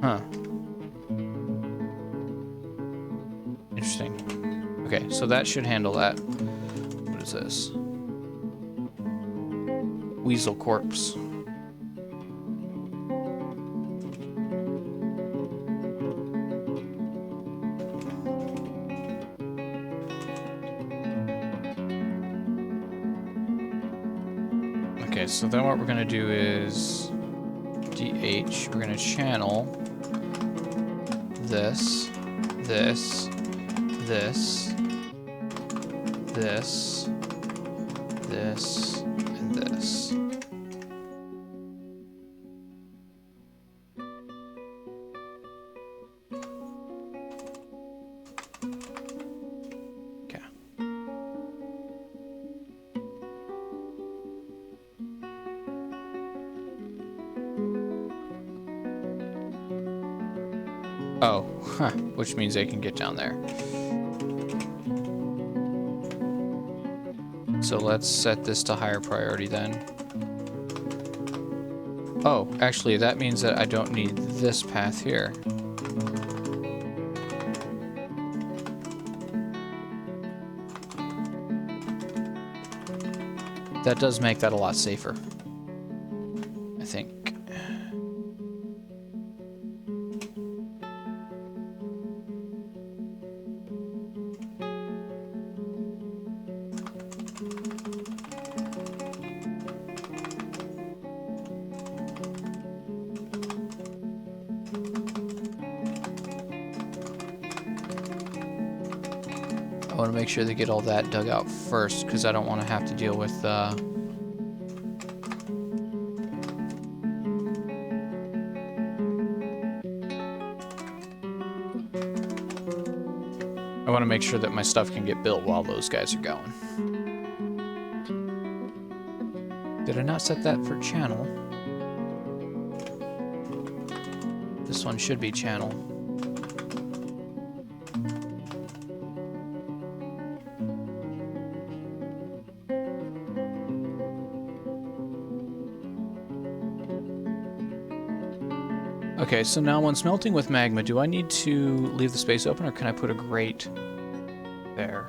S1: Huh. Interesting. Okay, so that should handle that. What is this? Weasel corpse. Okay, so then what we're gonna do is DH, we're gonna channel this, this, this, this, this, and this. Okay. Oh, huh, which means they can get down there. So let's set this to higher priority then. Oh, actually that means that I don't need this path here. That does make that a lot safer, I think. I want to make sure they get all that dug out first, because I don't want to have to deal with I want to make sure that my stuff can get built while those guys are going. Did I not set that for channel? This one should be channel. Okay, so now when smelting with magma, do I need to leave the space open, or can I put a grate there?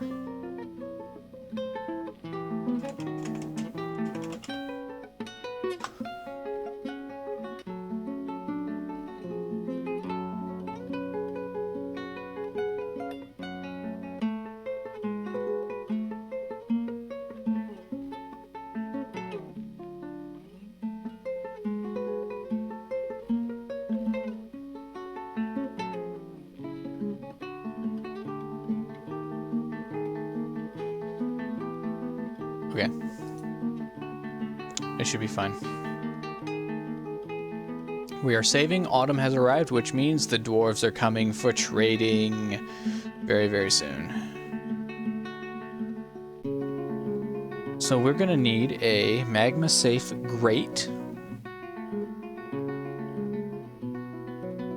S1: Okay. It should be fine. We are saving. Autumn has arrived, which means the dwarves are coming for trading very, very soon. So we're going to need a magma-safe grate.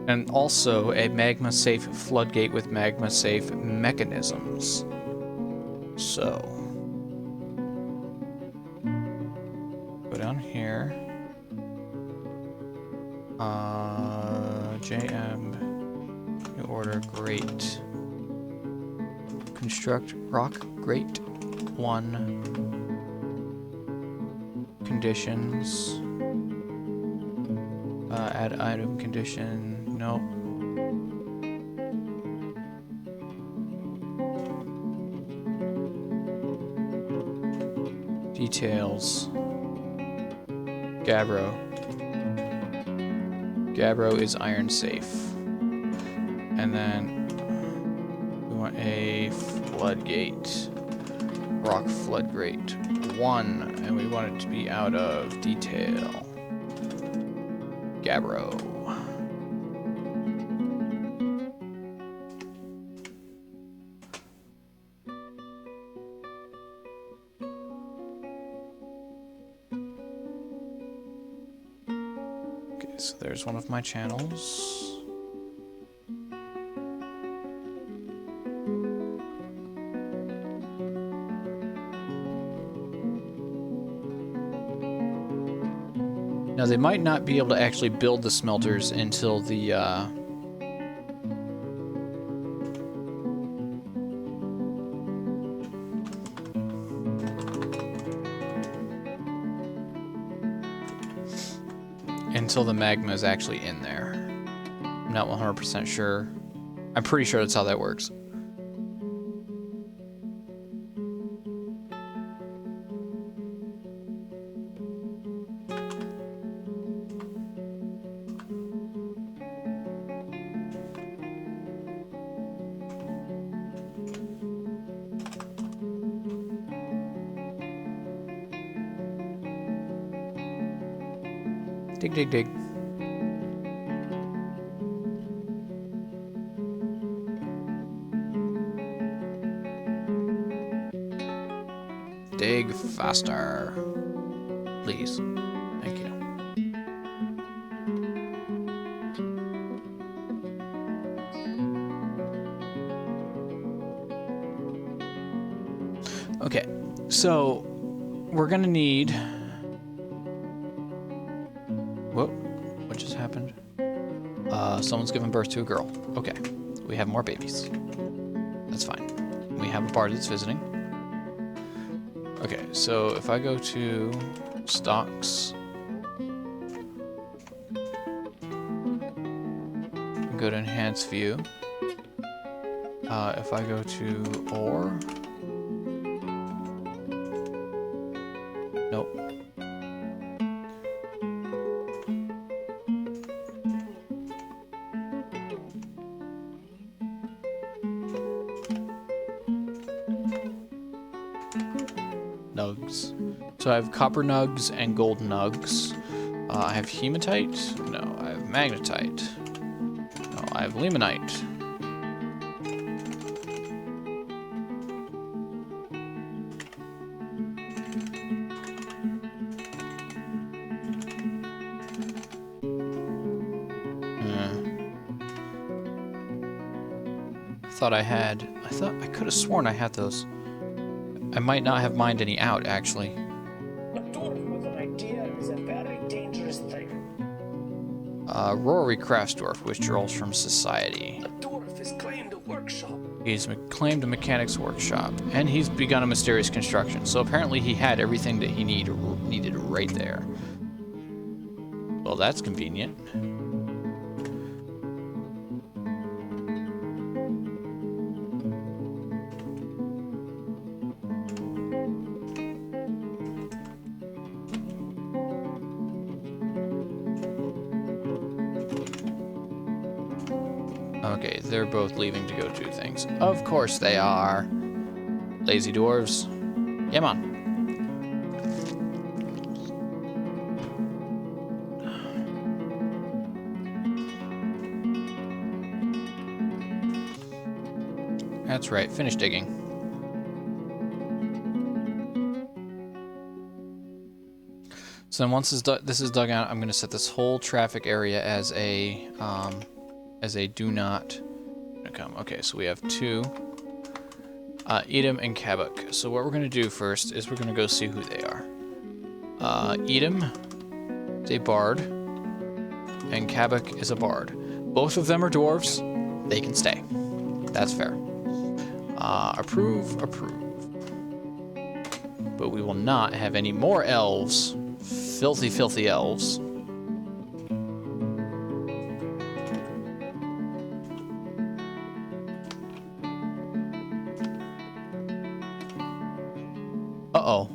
S1: And also a magma-safe floodgate with magma-safe mechanisms. So... down here, JM, new order, grate, construct rock grate, 1, conditions, add item condition, nope. Details. Gabbro is iron safe. And then we want a floodgate. Rock floodgate 1. And we want it to be out of detail. Gabbro. So there's one of my channels. Now they might not be able to actually build the smelters until the magma is actually in there. I'm not 100% sure. I'm pretty sure that's how that works. Dig, dig, dig. Dig faster. Please. Thank you. Okay, so we're gonna need... Whoa, what just happened? Someone's given birth to a girl. Okay, we have more babies. That's fine. We have a bard that's visiting. Okay, so if I go to stocks, go to enhance view. If I go to ore, nope. Nugs. So I have copper nugs and gold nugs. I have hematite. No, I have magnetite. No, I have limonite. I thought I could have sworn I had those. I might not have mined any out, actually.
S2: A dwarf with an idea is a very dangerous thing.
S1: Rory crafts dwarf withdrawals from society.
S2: A dwarf has claimed a workshop.
S1: He's claimed a mechanic's workshop, and he's begun a mysterious construction. So apparently he had everything that he needed right there. Well, that's convenient. Okay, they're both leaving to go do things. Of course they are. Lazy dwarves. Come on. That's right, finish digging. So then once this is dug out, I'm going to set this whole traffic area as a do not come. Okay, so we have two, Edom and Kabuk. So what we're going to do first is we're going to go see who they are. Edom is a bard, and Kabuk is a bard. Both of them are dwarves. They can stay. That's fair. Approve. But we will not have any more elves. Filthy, filthy elves. Uh-oh.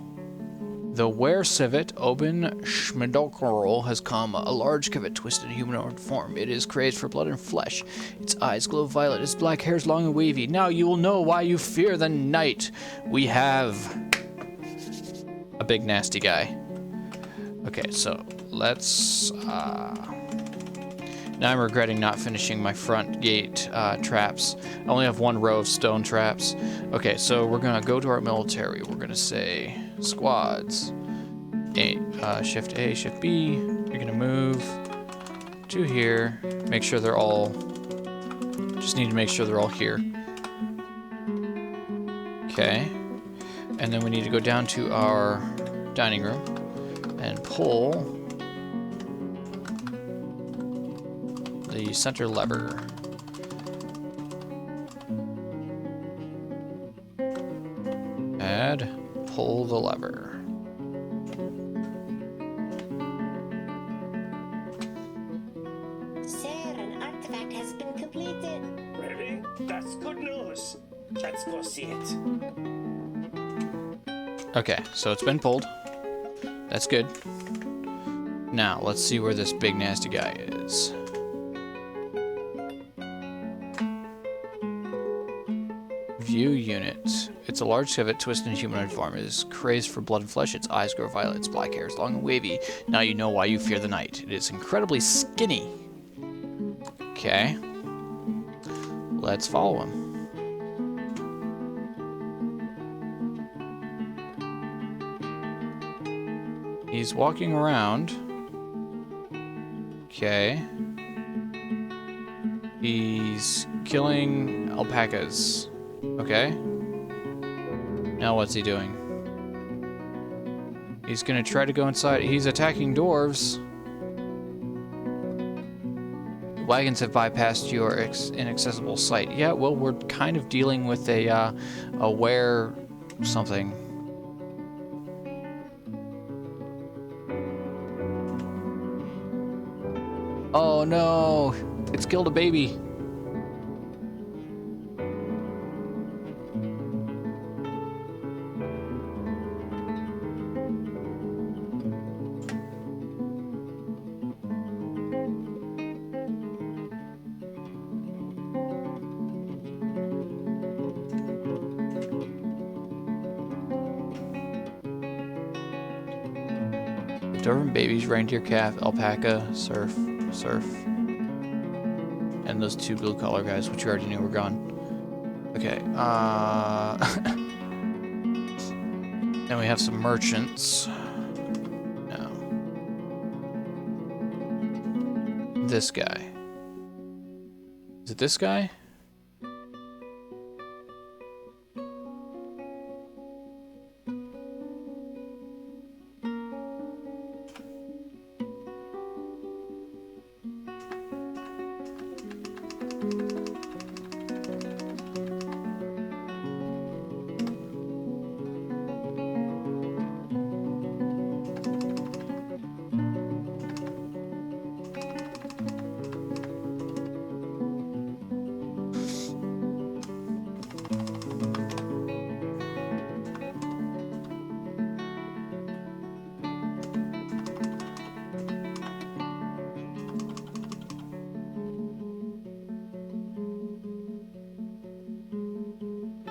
S1: The were-civet Oben Schmidolkerol has come, a large civet twisted in humanoid form. It is crazed for blood and flesh. Its eyes glow violet, its black hair is long and wavy. Now you will know why you fear the night. We have a big nasty guy. Okay, so let's... Now I'm regretting not finishing my front gate traps. I only have one row of stone traps. Okay, so we're gonna go to our military. We're gonna say squads. Shift A, Shift B. You're gonna move to here. Make sure they're all... Just need to make sure they're all here. Okay. And then we need to go down to our dining room and pull the center lever. Add, pull the lever.
S3: Sir, an artifact has been completed.
S2: Really? That's good news. Let's go see it.
S1: Okay, so it's been pulled. That's good. Now, let's see where this big nasty guy is. View unit. It's a large civet twisted in humanoid form. It is crazed for blood and flesh. Its eyes grow violet. Its black hair is long and wavy. Now you know why you fear the night. It is incredibly skinny. Okay. Let's follow him. He's walking around. Okay. He's killing alpacas. Okay. Now what's he doing? He's gonna try to go inside. He's attacking dwarves. Wagons have bypassed your inaccessible site. Yeah, well, we're kind of dealing with a were something. Oh no! It's killed a baby. Dwarven babies, reindeer calf, alpaca, surf, and those two blue collar guys, which you already knew were gone. Okay, then we have some merchants. No. This guy. Is it this guy?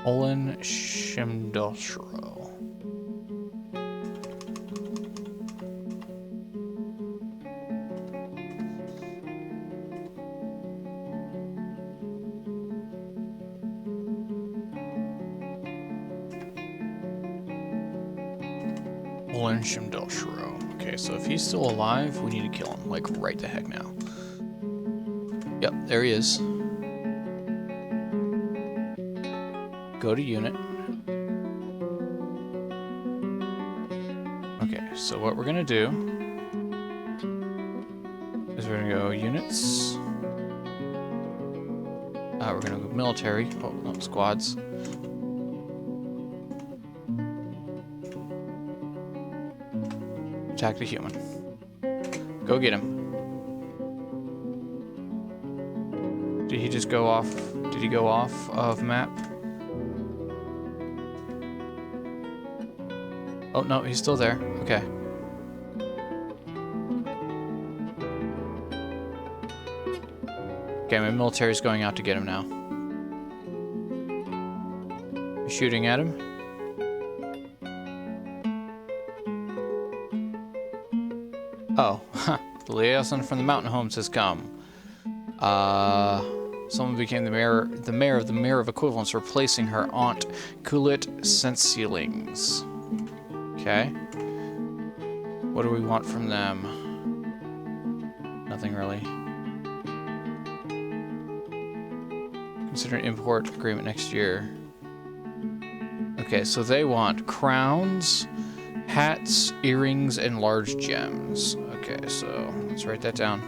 S1: Olin Shimdoshro. Olin Shimdoshro. Okay, so if he's still alive, we need to kill him, like, right the heck now. Yep, there he is. Go to unit. Okay, so what we're gonna do is we're gonna go units. We're gonna go military. Oh, no, squads. Attack the human. Go get him. Did he just go off? Did he go off of map? Oh, no, he's still there. Okay. Okay, my military's going out to get him now. Shooting at him. Oh, the liaison from the mountain homes has come. Someone became the mayor of the mayor of equivalence, replacing her aunt, Kulit Sensealings. Okay. What do we want from them? Nothing really. Consider an import agreement next year. Okay, so they want crowns, hats, earrings, and large gems. Okay, so let's write that down.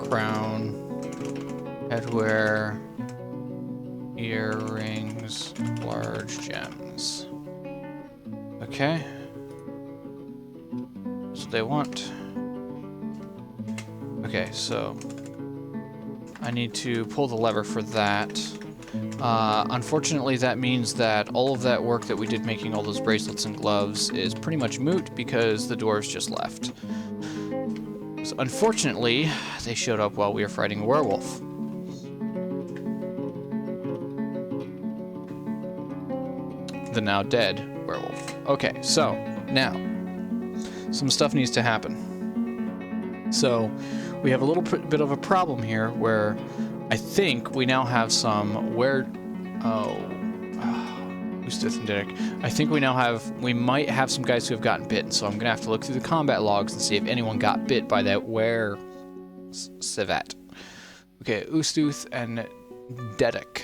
S1: Crown, headwear, earrings, large gems. Okay. That's what they want. Okay, so I need to pull the lever for that. Unfortunately, that means that all of that work that we did making all those bracelets and gloves is pretty much moot because the dwarves just left. So unfortunately, they showed up while we were fighting a werewolf. The now dead werewolf. Okay, so now some stuff needs to happen. So we have a little bit of a problem here where I think we now have some Ustath and Derek. I think we might have some guys who have gotten bitten, so I'm gonna have to look through the combat logs and see if anyone got bit by that Sivat. Okay, Ustuth and Dedek.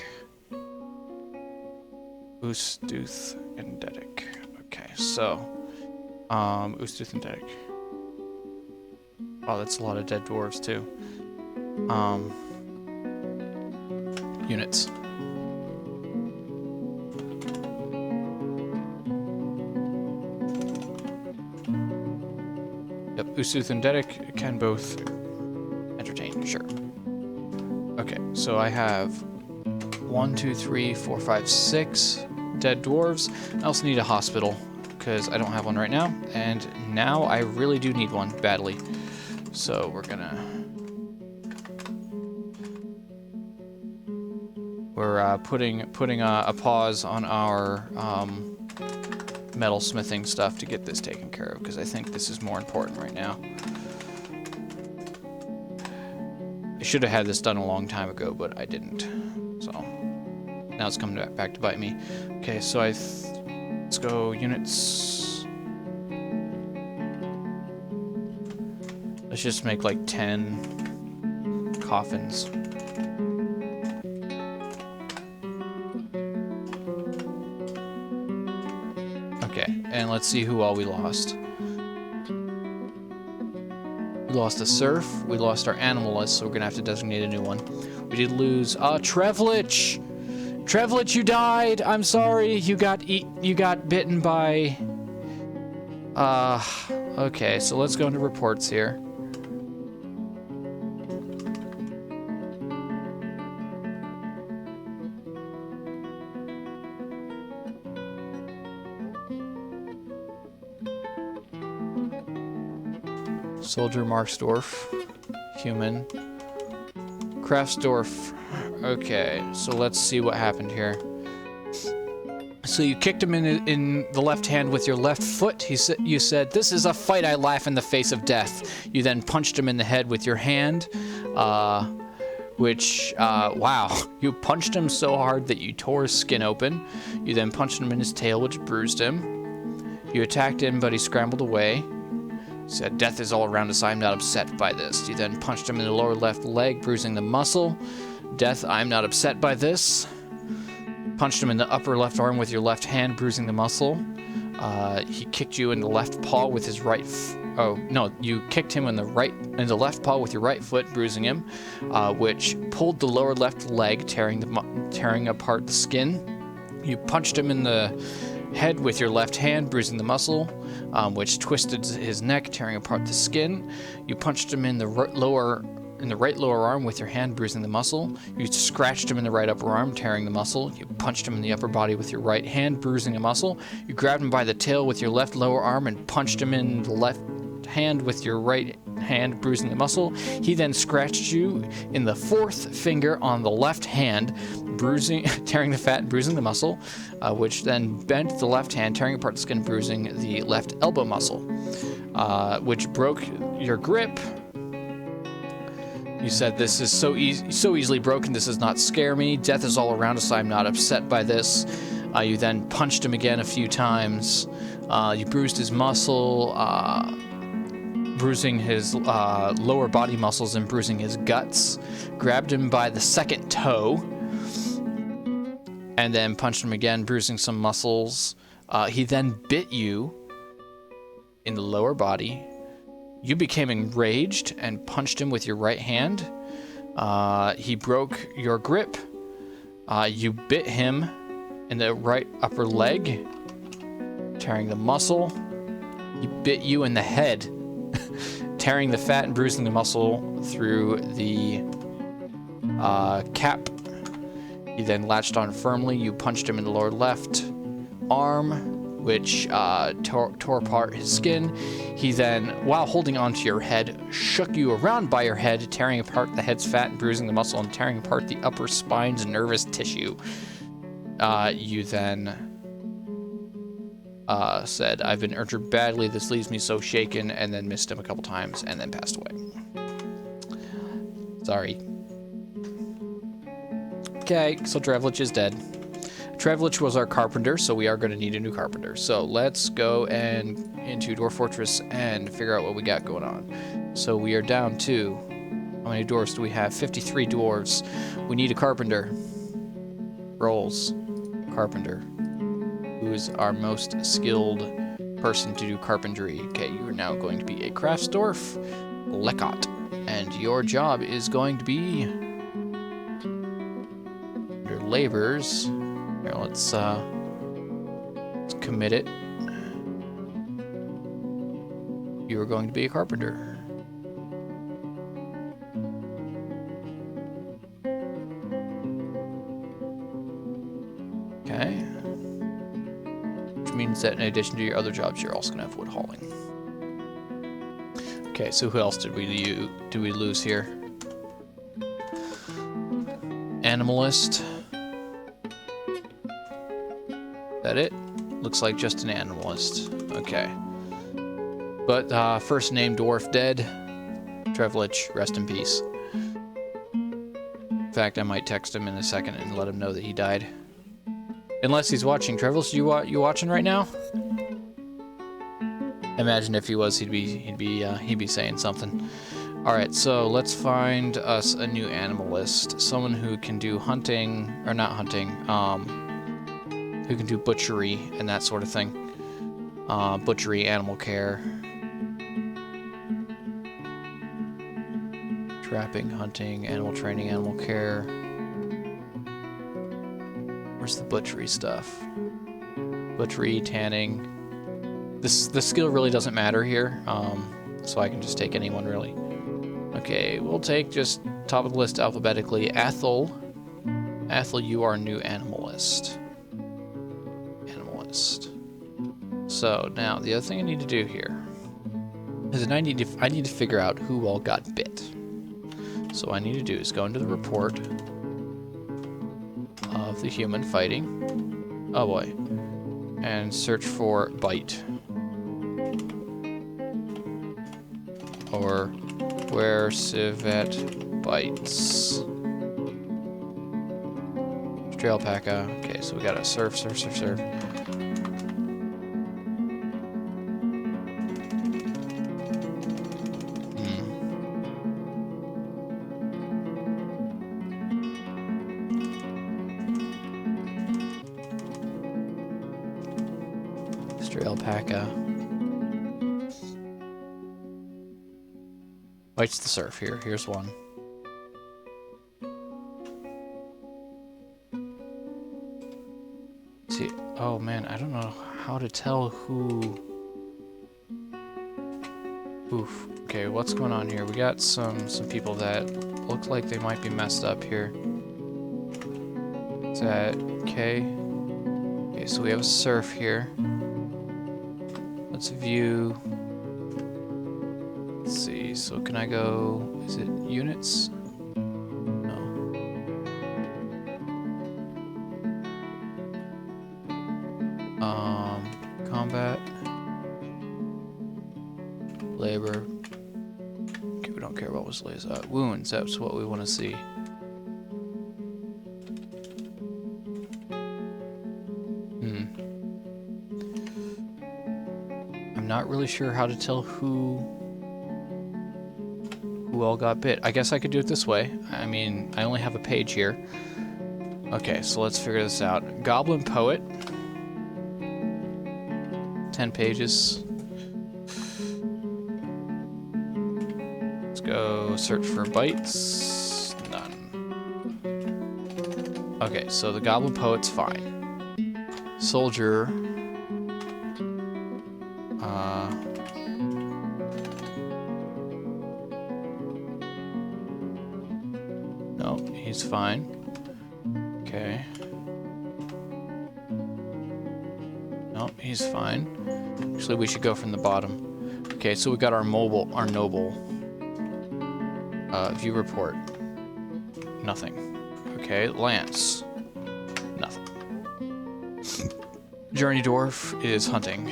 S1: Ustuth and Dedek. Okay, so Ustuth and Dedek. Oh, that's a lot of dead dwarves too. Usuth and Dedek can both entertain, sure. Okay, so I have 1, 2, 3, 4, 5, 6 dead dwarves. I also need a hospital, because I don't have one right now, and now I really do need one, badly. So we're gonna... We're putting a pause on our metal smithing stuff to get this taken care of, because I think this is more important right now. I should have had this done a long time ago, but I didn't. So now it's coming back to bite me. Okay, so let's go units. Let's just make like 10 coffins. Okay, and let's see who all we lost. We lost a serf, we lost our animalist, so we're gonna have to designate a new one. We did lose Trevlich! Trevlich, you died! I'm sorry, you got bitten by... okay, so let's go into reports here. Soldier Marksdorf, human. Kraftsdorf. Okay, so let's see what happened here. So you kicked him in the left hand with your left foot. You said, "This is a fight I laugh in the face of death." You then punched him in the head with your hand, wow. You punched him so hard that you tore his skin open. You then punched him in his tail, which bruised him. You attacked him, but he scrambled away. Said, "Death is all around us, I'm not upset by this." You then punched him in the lower left leg, bruising the muscle. "Death, I'm not upset by this." Punched him in the upper left arm with your left hand, bruising the muscle. He kicked you in the left paw with his right... you kicked him in the left paw with your right foot, bruising him, which pulled the lower left leg, tearing apart the skin. You punched him in the head with your left hand, bruising the muscle, which twisted his neck, tearing apart the skin. You punched him in the right lower arm with your hand, bruising the muscle. You scratched him in the right upper arm, tearing the muscle. You punched him in the upper body with your right hand, bruising the muscle. You grabbed him by the tail with your left lower arm and punched him in the left hand with your right hand, bruising the muscle. He then scratched you in the fourth finger on the left hand, tearing the fat and bruising the muscle, which then bent the left hand, tearing apart the skin, bruising the left elbow muscle, which broke your grip. You said, "This is so easily broken, this does not scare me. Death is all around us, I'm not upset by this." You then punched him again a few times. You bruised his muscle, bruising his lower body muscles and bruising his guts. Grabbed him by the second toe, and then punched him again, bruising some muscles. He then bit you in the lower body. You became enraged and punched him with your right hand. He broke your grip. You bit him in the right upper leg, tearing the muscle. He bit you in the head, tearing the fat and bruising the muscle through the cap. He then latched on firmly. You punched him in the lower left arm, which tore apart his skin. He then, while holding onto your head, shook you around by your head, tearing apart the head's fat and bruising the muscle and tearing apart the upper spine's nervous tissue. You then said, "I've been injured badly, this leaves me so shaken," and then missed him a couple times and then passed away. Sorry. Okay, so Trevlich is dead. Trevlich was our carpenter, so we are going to need a new carpenter. So let's go into Dwarf Fortress and figure out what we got going on. So we are down to, how many dwarves do we have? 53 dwarves. We need a carpenter. Roles. Carpenter. Who is our most skilled person to do carpentry? Okay, you are now going to be a Kraftsdorf Lekot. And your job is going to be under labors. Here, let's commit it. You are going to be a carpenter. Okay. Which means that in addition to your other jobs, you're also gonna have wood hauling. Okay, so who else did we lose here? Animalist. That it? Looks like just an animalist. Okay. But first name Dwarf dead. Trevlich, rest in peace. In fact, I might text him in a second and let him know that he died. Unless he's watching. Trevlich, you watching right now? Imagine if he was, he'd be saying something. All right, so let's find us a new animalist, someone who can do hunting or not hunting, who can do butchery and that sort of thing. Butchery, animal care, trapping, hunting, animal training, animal care. Where's the butchery stuff? Butchery, tanning. The skill really doesn't matter here, so I can just take anyone really. Okay, we'll take just top of the list alphabetically. Ethel, you are a new animalist. So now the other thing I need to do here is I need to figure out who all got bit. So what I need to do is go into the report of the human fighting. Oh boy. And search for bite. Or where civet bites. Stray alpaca. Okay, so we got a surf. Stray alpaca. Bites the surf here. Here's one. See, oh man, I don't know how to tell who. Oof. Okay, what's going on here? We got some people that look like they might be messed up here. Is that okay? Okay, so we have a surf here. Let's view. Let's see, so can I go, is it units? No. Combat. Labor. Okay, we don't care about what's laser. Wounds, that's what we want to see. I'm not really sure how to tell who all got bit. I guess I could do it this way. I mean, I only have a page here. Okay, so let's figure this out. Goblin Poet. 10 pages. Let's go search for bites. None. Okay, so the Goblin Poet's fine. Soldier. No, he's fine. Okay. No, he's fine. Actually, we should go from the bottom. Okay, so we got our noble. View report. Nothing. Okay, Lance. Nothing. Journey Dwarf is hunting.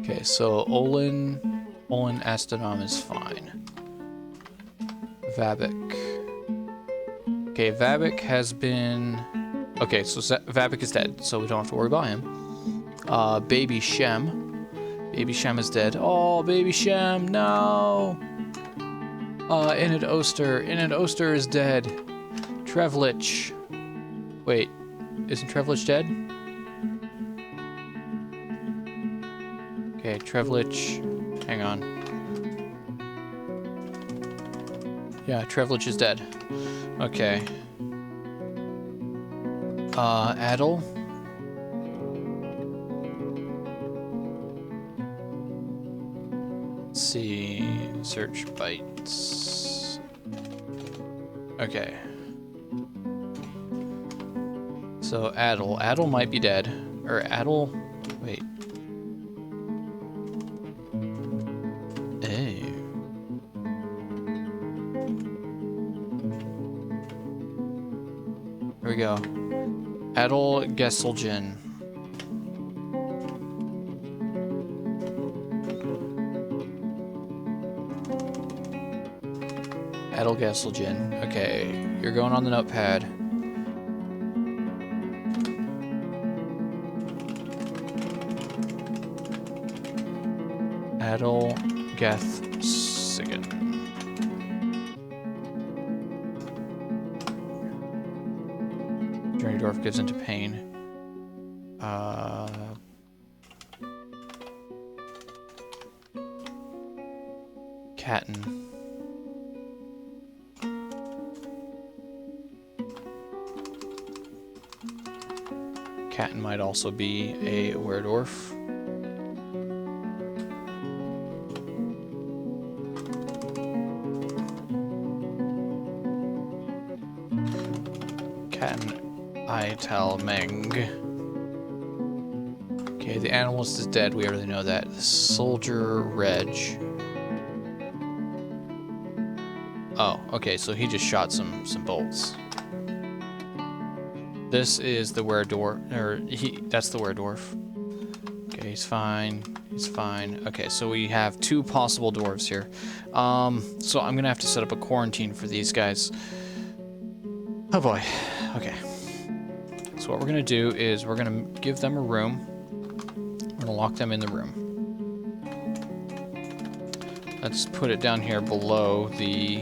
S1: Okay, so Olin Astanom is fine. Vabik. Okay, Vabik has been... Okay, so Vabik is dead, so we don't have to worry about him. Baby Shem. Baby Shem is dead. Oh, Baby Shem, no! Enid Oster is dead. Trevlich. Wait, isn't Trevlich dead? Okay, Trevlich. Hang on. Yeah, Trevlich is dead. Okay. Adel. Let's see. Search bites. Okay. So Adel. Adel might be dead. Or Adel. Wait. Hey. Here we go. Adel Gesselgen. Adel Gesselgen. Okay, you're going on the notepad. Adel Gesselgen. Dwarf gives into pain. Catten. Catten might also be a werdorf. Meng. Okay, the analyst is dead. We already know that. The soldier Reg. Oh, okay, so he just shot some bolts. This is the werdorf, or that's the werdorf. Okay, he's fine. He's fine. Okay, so we have 2 possible dwarves here. So I'm gonna have to set up a quarantine for these guys. Oh boy. Okay. So what we're going to do is we're going to give them a room. We're going to lock them in the room. Let's put it down here below here.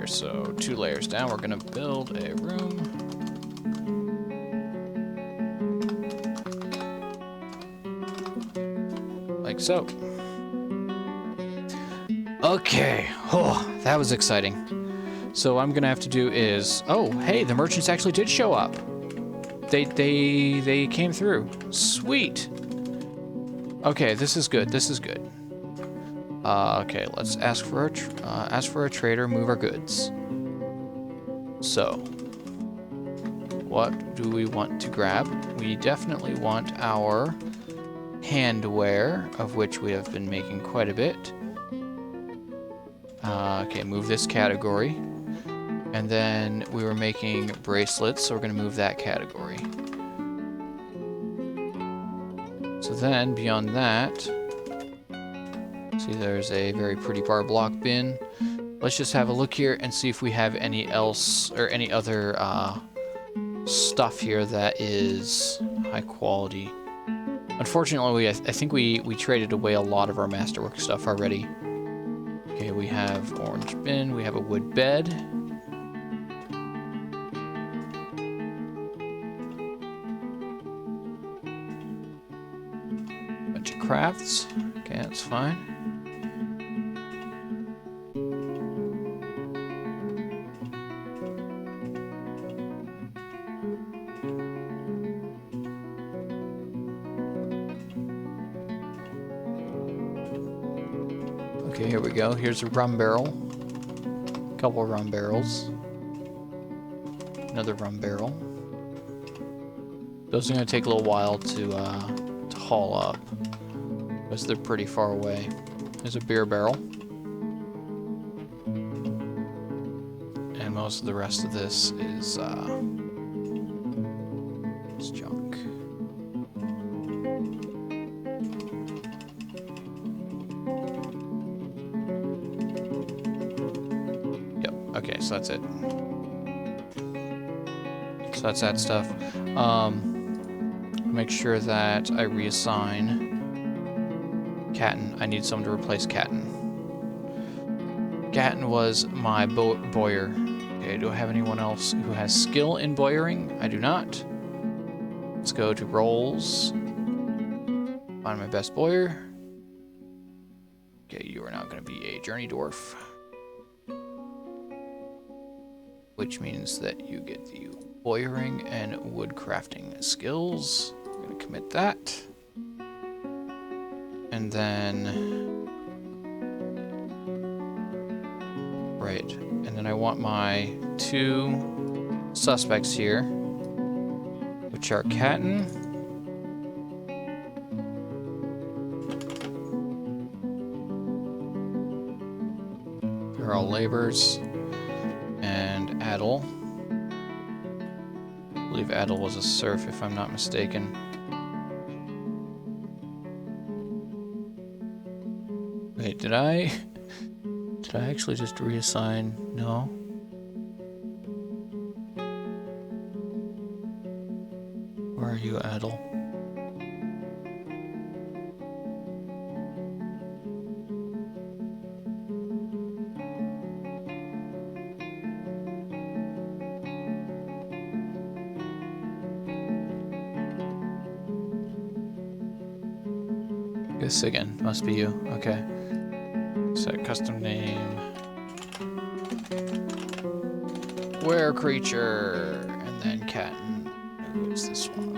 S1: So 2 layers down, we're going to build a room. Like so. Okay. Oh, that was exciting. So what I'm gonna have to do is, oh, hey, the merchants actually did show up. They came through. Sweet. Okay, this is good. This is good. Okay, let's ask for a trader. Move our goods. So, what do we want to grab? We definitely want our handwear, of which we have been making quite a bit. Okay, move this category. And then we were making bracelets, so we're going to move that category. So then, beyond that, see there's a very pretty bar block bin. Let's just have a look here and see if we have any other stuff here that is high quality. Unfortunately, I think we traded away a lot of our masterwork stuff already. Okay, we have orange bin, we have a wood bed. Bunch of crafts. Okay, that's fine. Okay, here we go. Here's a rum barrel. A couple of rum barrels. Another rum barrel. Those are going to take a little while to haul up, because they're pretty far away. There's a beer barrel. And most of the rest of this is junk. Yep, okay, so that's it. So that's that stuff. Make sure that I reassign Catten. I need someone to replace Catten. Catten was my bowyer. Okay, do I have anyone else who has skill in bowyering? I do not. Let's go to roles. Find my best bowyer. Okay, you are now going to be a journey dwarf. Which means that you get the lawyering and wood crafting skills. We're going to commit that. And then... Right. And then I want my 2 suspects here, which are Catton they're all labors, and Adel. I believe Adel was a serf, if I'm not mistaken. Wait, did I actually just reassign? No. Where are you, Adel? This again must be you. Okay. Set custom name. Where creature, and then Catton. Who is this one?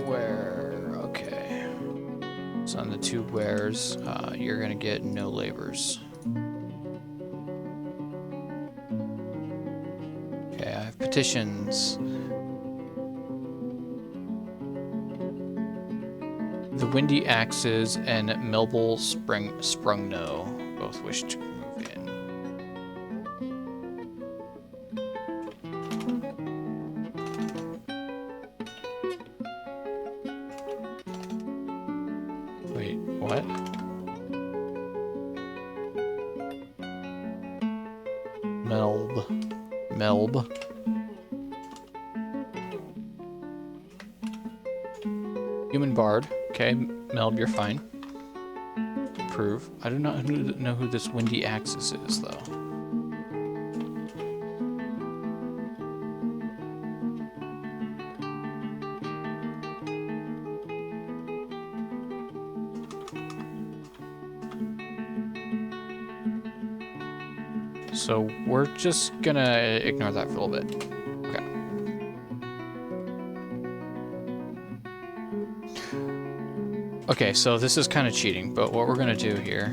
S1: Where? Okay. So on the 2 wares, you're gonna get no labors. Okay, I have petitions. The Windy Axes and Melble Sprungno both wish to move in. Wait, what? Melb. Human Bard. Okay, Melb, you're fine. Approve. I do not know who this Windy Axis is, though. So we're just gonna ignore that for a little bit. Okay. Okay, so this is kind of cheating, but what we're gonna do here,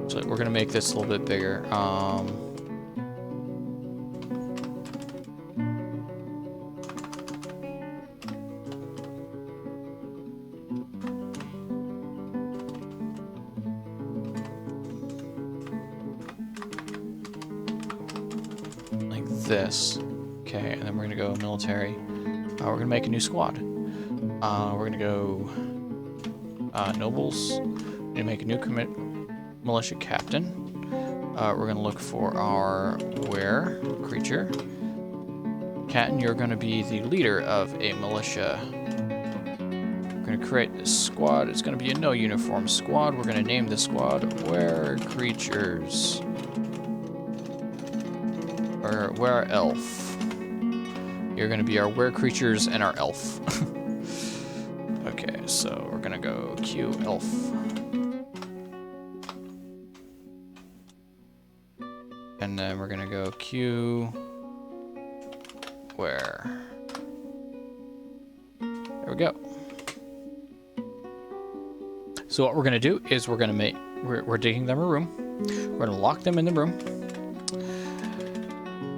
S1: so we're gonna make this a little bit bigger. Like this. Okay, and then we're gonna go military. We're gonna make a new squad. We're gonna go nobles. We're gonna make a new militia captain. We're gonna look for our were creature. Catton, you're gonna be the leader of a militia. We're gonna create this squad. It's gonna be a no uniform squad. We're gonna name the squad were creatures. Or were elf. You're gonna be our were creatures and our elf. Okay, so we're gonna go Q elf. And then we're gonna go Q where? There we go. So what we're gonna do is we're gonna make we're digging them a room. We're gonna lock them in the room.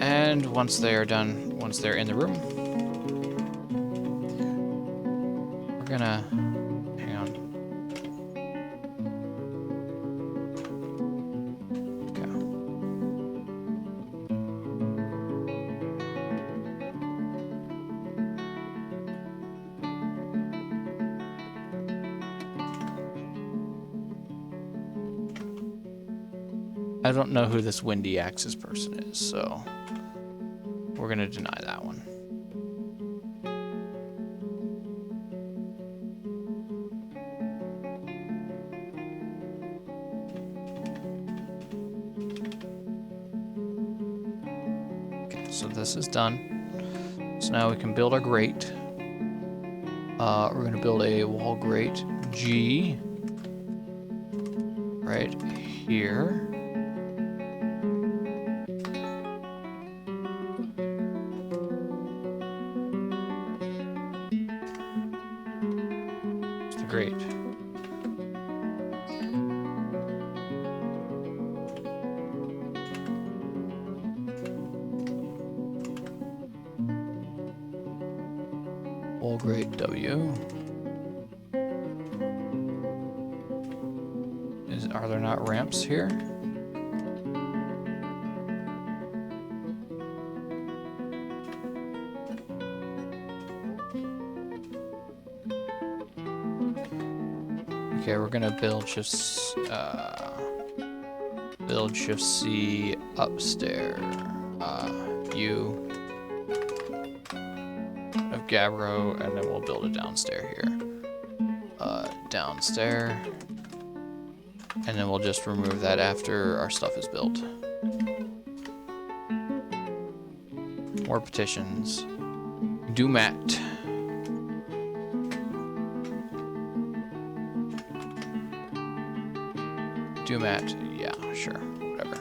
S1: And once they are done, once they're in the room, we're gonna hang on. I don't know who this Windy Axis person is, so we're gonna deny that one. Okay, so this is done. So now we can build our grate. We're gonna build a wall grate G right here. It's the grate. Wall grate W. Are there not ramps here? Okay, we're gonna build just C upstairs. View of Gabbro, and then we'll build a downstairs here. Downstairs. And then we'll just remove that after our stuff is built. More petitions. Do mat. Do mat. Yeah, sure. Whatever.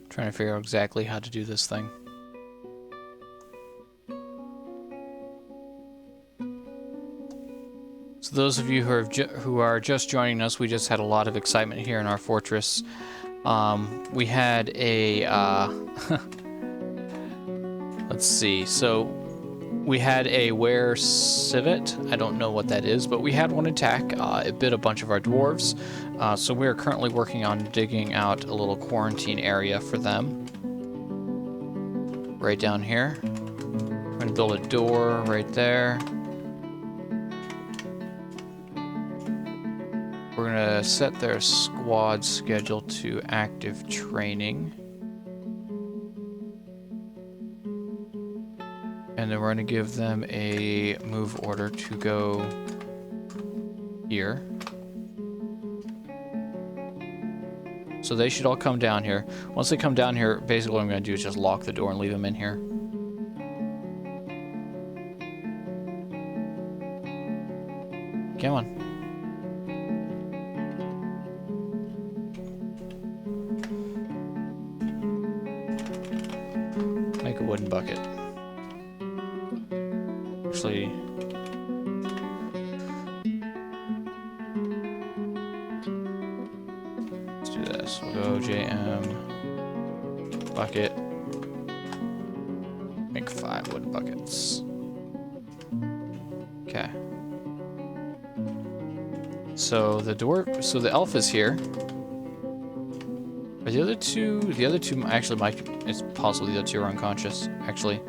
S1: Trying to figure out exactly how to do this thing. So those of you who are just joining us, we just had a lot of excitement here in our fortress. We had a let's see. So we had a were civet. I don't know what that is, but we had one attack. It bit a bunch of our dwarves. So we are currently working on digging out a little quarantine area for them. Right down here. We're going to build a door right there. We're going to set their squad schedule to active training. And then we're going to give them a move order to go here. So they should all come down here. Once they come down here, basically what I'm going to do is just lock the door and leave them in here. Come on. Make a wooden bucket. Actually... We'll go JM bucket. Make 5 wooden buckets. Okay. So the the elf is here. Are the other two actually might, it's possible the other two are unconscious, actually.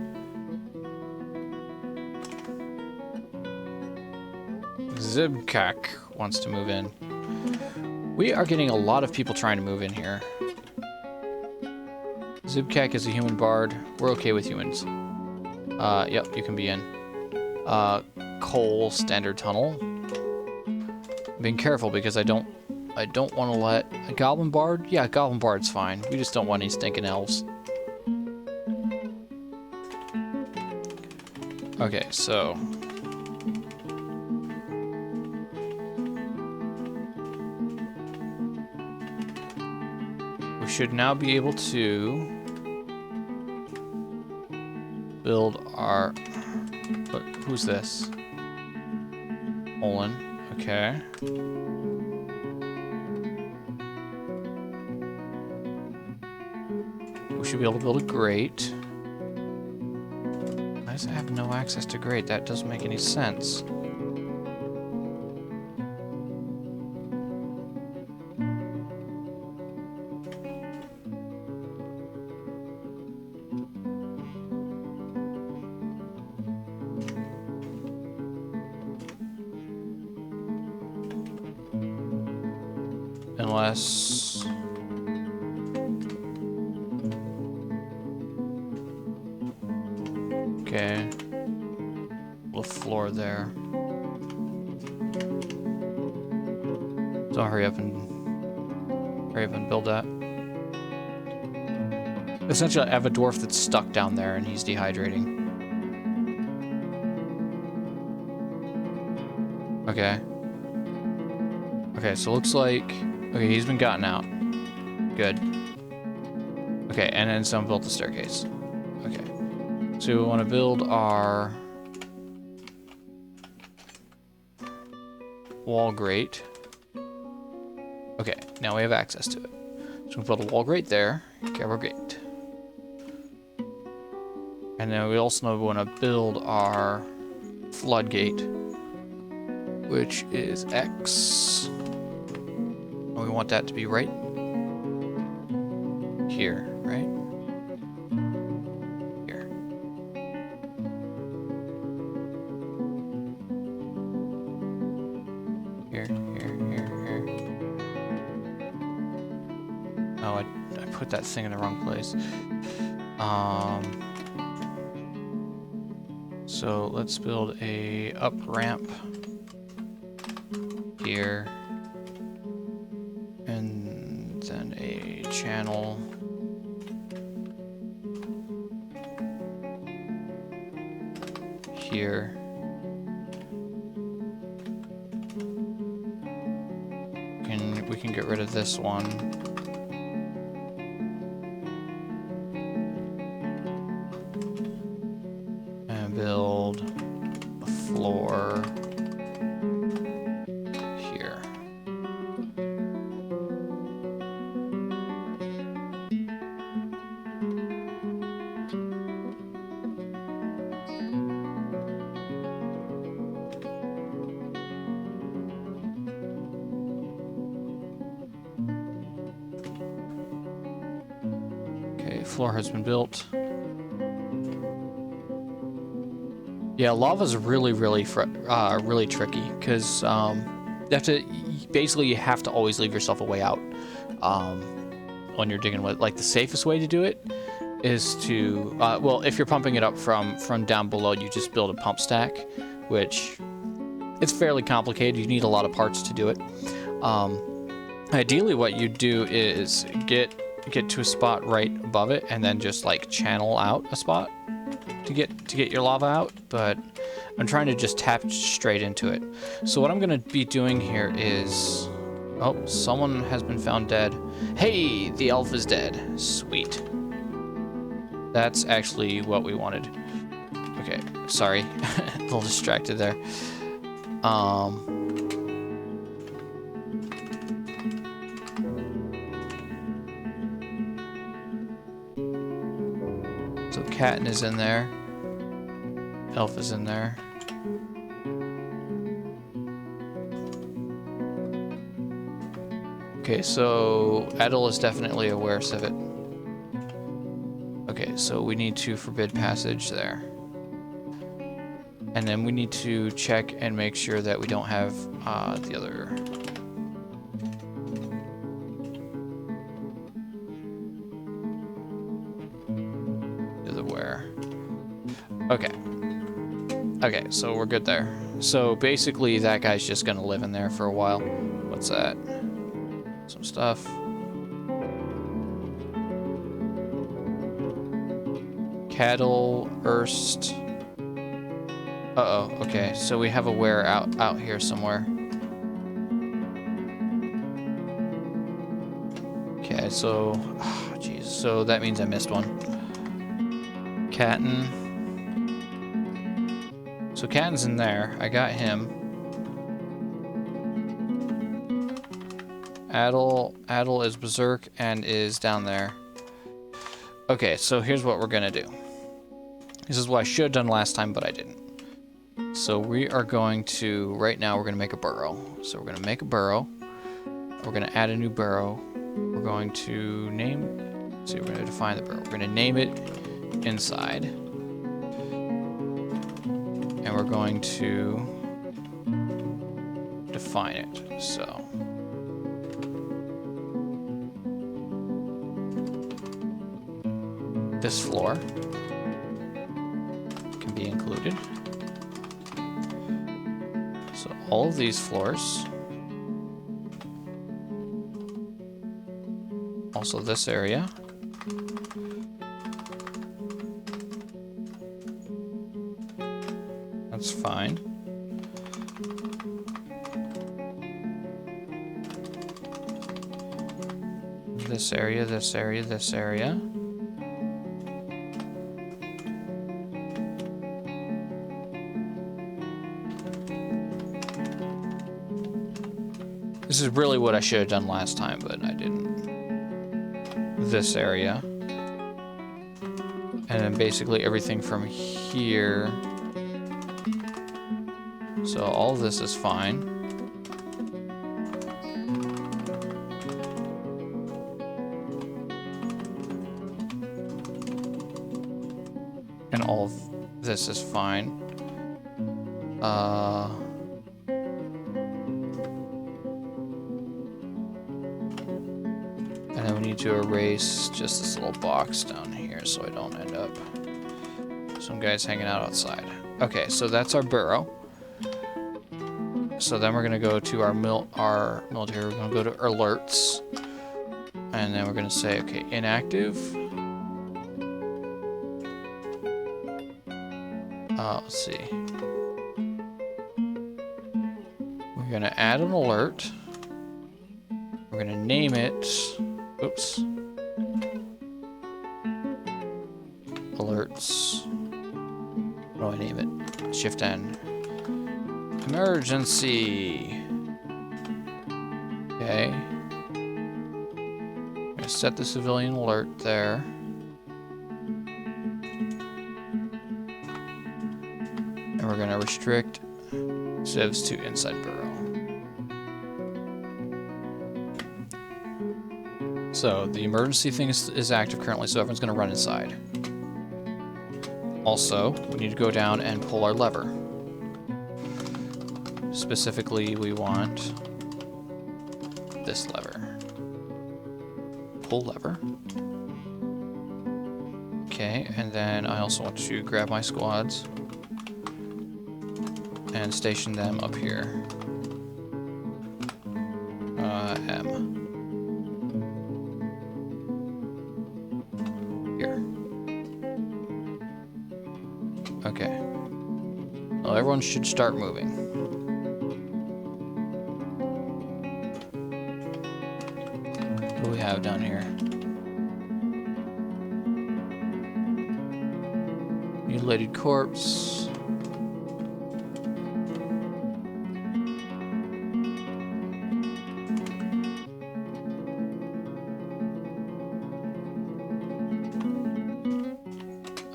S1: Zibkak wants to move in. We are getting a lot of people trying to move in here. Zibkak is a human bard. We're okay with humans. Yep, you can be in. Coal standard tunnel. Being careful because I don't want to let a goblin bard. Yeah, goblin bard's fine. We just don't want any stinking elves. Okay, so we should now be able to build our... Who's this? Olin. Okay. We should be able to build a grate. Why does it have no access to grate? That doesn't make any sense. Unless... Okay. Little floor there. So hurry up and build that. Essentially, I have a dwarf that's stuck down there and he's dehydrating. Okay. Okay, so looks like... Okay, he's been gotten out. Good. Okay, and then someone built the staircase. Okay. So we want to build our... wall grate. Okay, now we have access to it. So we build a wall grate there. Grab our grate. And then we also want to build our floodgate, which is X. And we want that to be right here, right? Here. Here. Oh, I put that thing in the wrong place. So let's build a up ramp here, and then a channel here. We can get rid of this one. And build a floor here. Okay, floor has been built. Yeah, lava's really tricky because you have to always leave yourself a way out when you're digging with. Like the safest way to do it is to well, if you're pumping it up from down below, you just build a pump stack, which it's fairly complicated. You need a lot of parts to do it. Ideally, what you do is get to a spot right above it, and then just like channel out a spot to get your lava out, but I'm trying to just tap straight into it. So what I'm gonna be doing here is... Oh, someone has been found dead. Hey, the elf is dead. Sweet. That's actually what we wanted. Okay, sorry. A little distracted there. So Catton is in there. Elf is in there. Okay, so Edel is definitely aware of it. Okay, so we need to forbid passage there. And then we need to check and make sure that we don't have the other... Okay. Okay, so we're good there. So basically that guy's just gonna live in there for a while. What's that? Some stuff. Cattle, Erst. Uh-oh, okay, so we have a where out here somewhere. Okay, so, jeez, so that means I missed one. Catton. So Catton's in there. I got him. Adel is Berserk and is down there. Okay, so here's what we're gonna do. This is what I should have done last time, but I didn't. So we are going to, right now, we're gonna make a burrow. So we're gonna make a burrow. We're gonna add a new burrow. We're going to name, let's see, we're gonna define the burrow. We're gonna name it inside. And we're going to define it, so. This floor can be included. So all of these floors. Also this area. That's fine. This area, this area, this area. This is really what I should have done last time, but I didn't. This area. And then basically everything from here. So all of this is fine. And all of this is fine. And then we need to erase just this little box down here so I don't end up some guys hanging out outside. Okay, so that's our burrow. So then we're gonna go to our military. We're gonna go to alerts, and then we're gonna say, okay, inactive. Let's see. We're gonna add an alert. We're gonna name it. Oops. Alerts. What do I name it? Shift N. Emergency. Okay. I'm gonna set the civilian alert there. And we're gonna restrict civs to inside burrow. So the emergency thing is active currently, so everyone's gonna run inside. Also, we need to go down and pull our lever. Specifically, we want this lever. Pull lever. Okay, and then I also want to grab my squads and station them up here. M. Here. Okay. Well, everyone should start moving. What do we have down here? Mutilated corpse.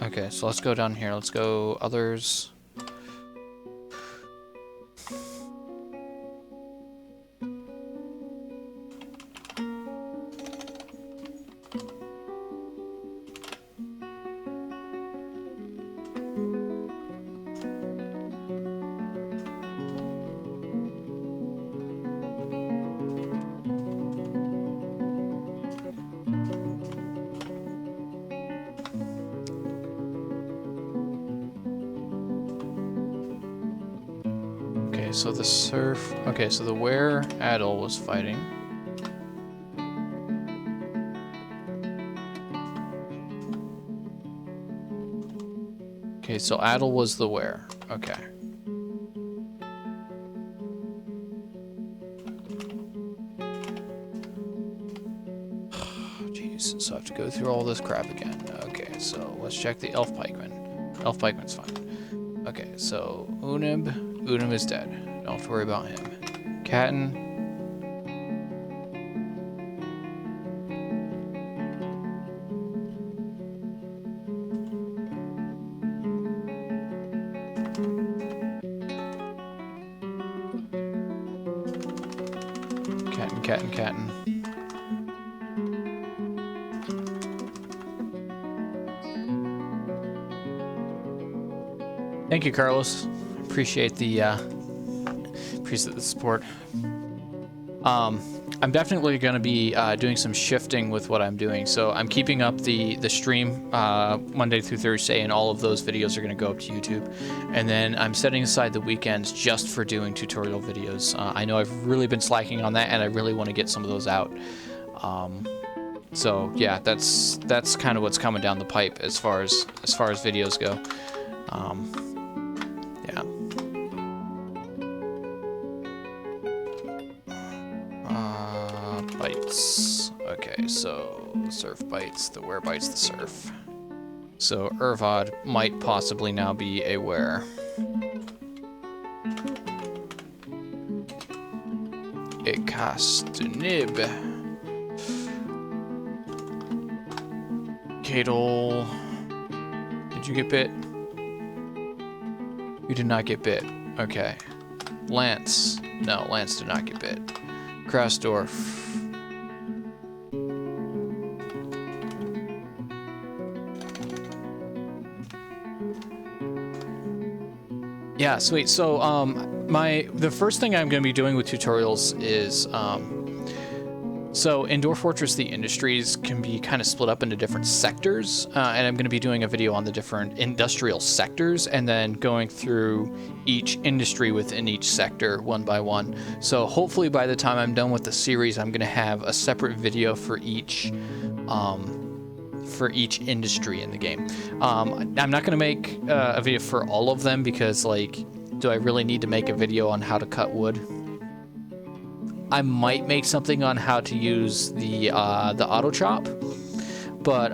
S1: Okay, so let's go down here. Let's go others. So the surf. Okay, so the where Adel was fighting. Okay, so Adel was the where. Okay. Jeez, so I have to go through all this crap again. Okay, so let's check the elf pikeman. Elf pikeman's fine. Okay, so Unib. Unib is dead. Don't have to worry about him. Katten. Katten. Thank you, Carlos. Appreciate the support. I'm definitely going to be doing some shifting with what I'm doing. So I'm keeping up the stream Monday through Thursday, and all of those videos are going to go up to YouTube. And then I'm setting aside the weekends just for doing tutorial videos. I know I've really been slacking on that, and I really want to get some of those out. So yeah, that's kind of what's coming down the pipe as far as videos go. Yeah. Bites. Okay, so surf bites. The were bites the surf. So Urvod might possibly now be a were. A Castanib. Cadle. Did you get bit? You did not get bit. Okay. Lance. No, Lance did not get bit. Dwarf. Yeah, sweet. So, the first thing I'm going to be doing with tutorials is, so in Dwarf Fortress, the industries can be kind of split up into different sectors, and I'm going to be doing a video on the different industrial sectors, and then going through each industry within each sector one by one. So hopefully by the time I'm done with the series, I'm going to have a separate video for each industry in the game. I'm not going to make a video for all of them because, like, do I really need to make a video on how to cut wood? I might make something on how to use the auto chop, but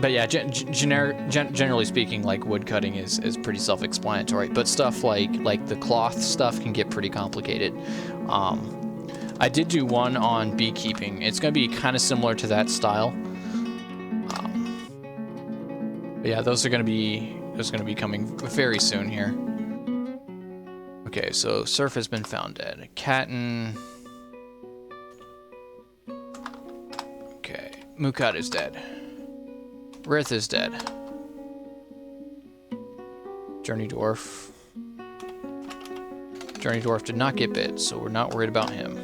S1: yeah, generally speaking, like, wood cutting is pretty self-explanatory. But stuff like the cloth stuff can get pretty complicated. I did do one on beekeeping. It's going to be kind of similar to that style. But yeah, those are going to be coming very soon here. Okay, so Surf has been found dead. Katten. Okay, Mukat is dead. Rith is dead. Journey Dwarf. Journey Dwarf did not get bit, so we're not worried about him.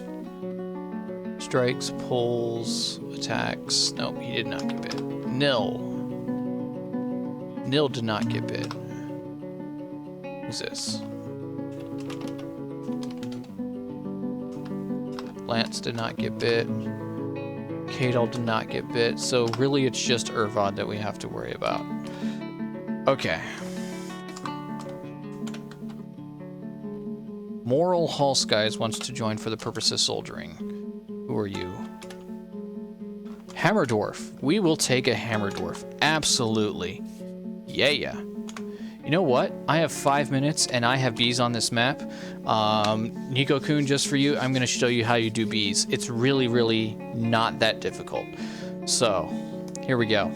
S1: Strikes, pulls, attacks. Nope, he did not get bit. Nil. Nil did not get bit. Who's this? Lance did not get bit. Cadle did not get bit. So really it's just Urvod that we have to worry about. Okay. Moral Hallskies wants to join for the purpose of soldiering. Who are you? Hammer Dwarf. We will take a Hammer Dwarf. Absolutely. Yeah. You know what? I have 5 minutes and I have bees on this map. Nico-kun, just for you, I'm going to show you how you do bees. It's really, really not that difficult. So, here we go.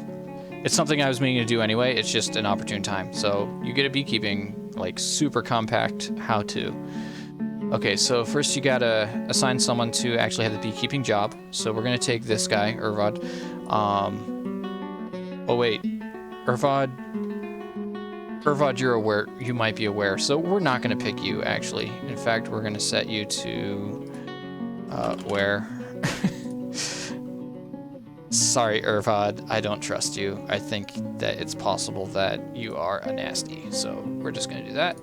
S1: It's something I was meaning to do anyway. It's just an opportune time. So, you get a beekeeping, like, super compact how-to. Okay, so first you gotta assign someone to actually have the beekeeping job. So we're gonna take this guy, Urvod. Oh wait, Urvod, you're aware. You might be aware. So we're not gonna pick you actually. In fact, we're gonna set you to where? Sorry, Urvod, I don't trust you. I think that it's possible that you are a nasty. So we're just gonna do that.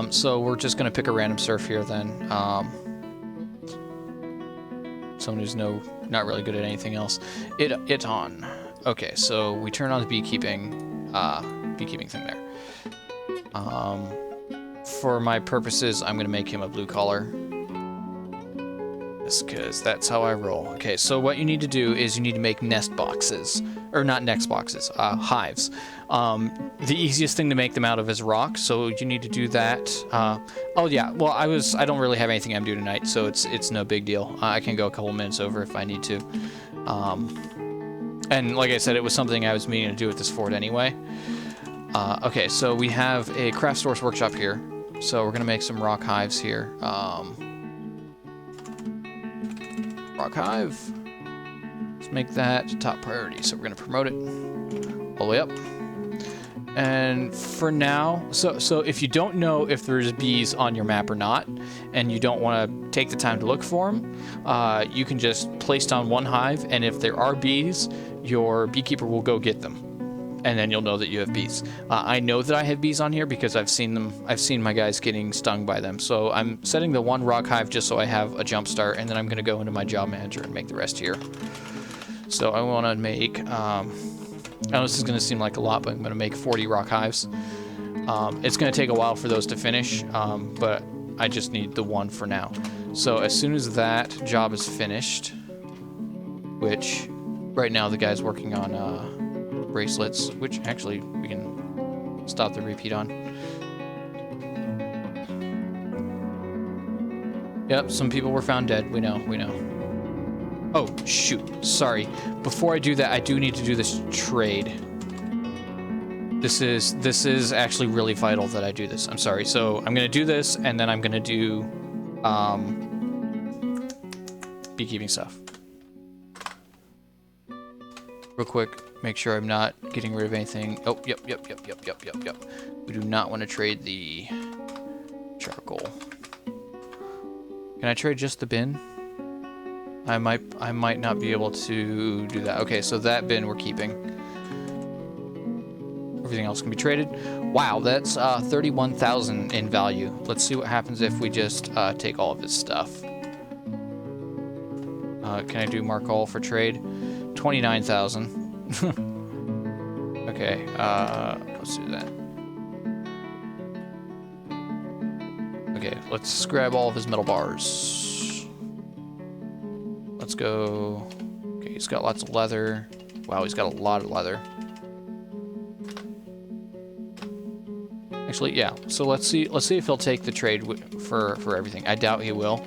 S1: So we're just gonna pick a random surf here then. Someone who's not really good at anything else. It on. Okay, so we turn on the beekeeping thing there. For my purposes, I'm gonna make him a blue collar. this because that's how I roll. Okay, so what you need to do is you need to make nest boxes, or not nest boxes, hives. The easiest thing to make them out of is rock, so you need to do that. Oh yeah, well I don't really have anything I'm doing tonight, so it's no big deal. I can go a couple minutes over if I need to. And like I said, it was something I was meaning to do at this fort anyway. Okay, so we have a craft source workshop here. So we're gonna make some rock hives here. Rock hive. Let's make that top priority. So we're gonna promote it all the way up. And for now, so if you don't know if there's bees on your map or not, and you don't want to take the time to look for them, you can just place down one hive, and if there are bees, your beekeeper will go get them. And then you'll know that you have bees. I know that I have bees on here because I've seen them. I've seen my guys getting stung by them. So I'm setting the one rock hive just so I have a jump start, and then I'm going to go into my job manager and make the rest here. So I want to make, I know this is going to seem like a lot, but I'm going to make 40 rock hives. It's going to take a while for those to finish, but I just need the one for now. So as soon as that job is finished, which right now the guy's working on bracelets, which actually we can stop the repeat on. Yep, some people were found dead. We know. Oh, shoot. Sorry. Before I do that, I do need to do this trade. This is actually really vital that I do this. I'm sorry. So I'm going to do this, and then I'm going to do beekeeping stuff. Real quick, make sure I'm not getting rid of anything. Oh, yep. We do not want to trade the charcoal. Can I trade just the bin? I might not be able to do that. Okay, so that bin we're keeping. Everything else can be traded. Wow, that's 31,000 in value. Let's see what happens if we just take all of his stuff. Can I do mark all for trade? 29,000. Okay, let's do that. Okay, let's grab all of his metal bars. Let's go. Okay, he's got lots of leather. Wow, he's got a lot of leather. Actually, yeah. So let's see if he'll take the trade for everything. I doubt he will.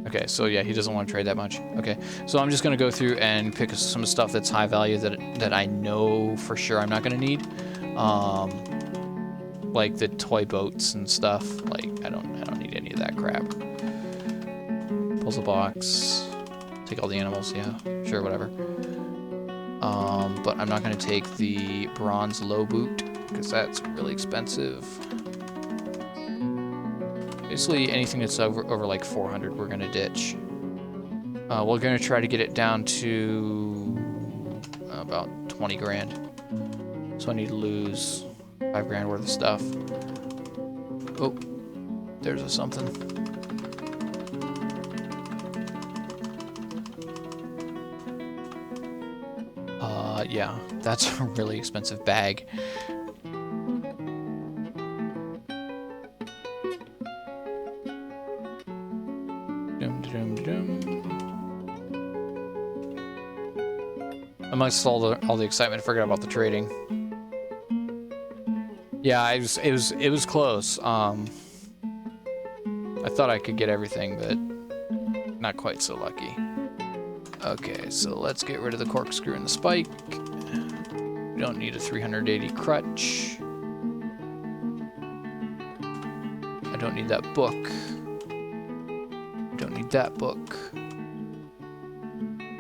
S1: Okay, so yeah, he doesn't want to trade that much. Okay, so I'm just gonna go through and pick some stuff that's high value that I know for sure I'm not gonna need, like the toy boats and stuff. Like I don't need any of that crap. Puzzle box, take all the animals. Yeah, sure, whatever. But I'm not gonna take the bronze low boot because that's really expensive. Basically, anything that's over like 400, we're gonna ditch. We're gonna try to get it down to about 20 grand. So I need to lose 5 grand worth of stuff. Oh, there's a something. Yeah, that's a really expensive bag. Amongst all the excitement, I forgot about the trading. Yeah, it was close. I thought I could get everything, but not quite so lucky. Okay, so let's get rid of the corkscrew and the spike. We don't need a 380 crutch. I don't need that book. Don't need that book.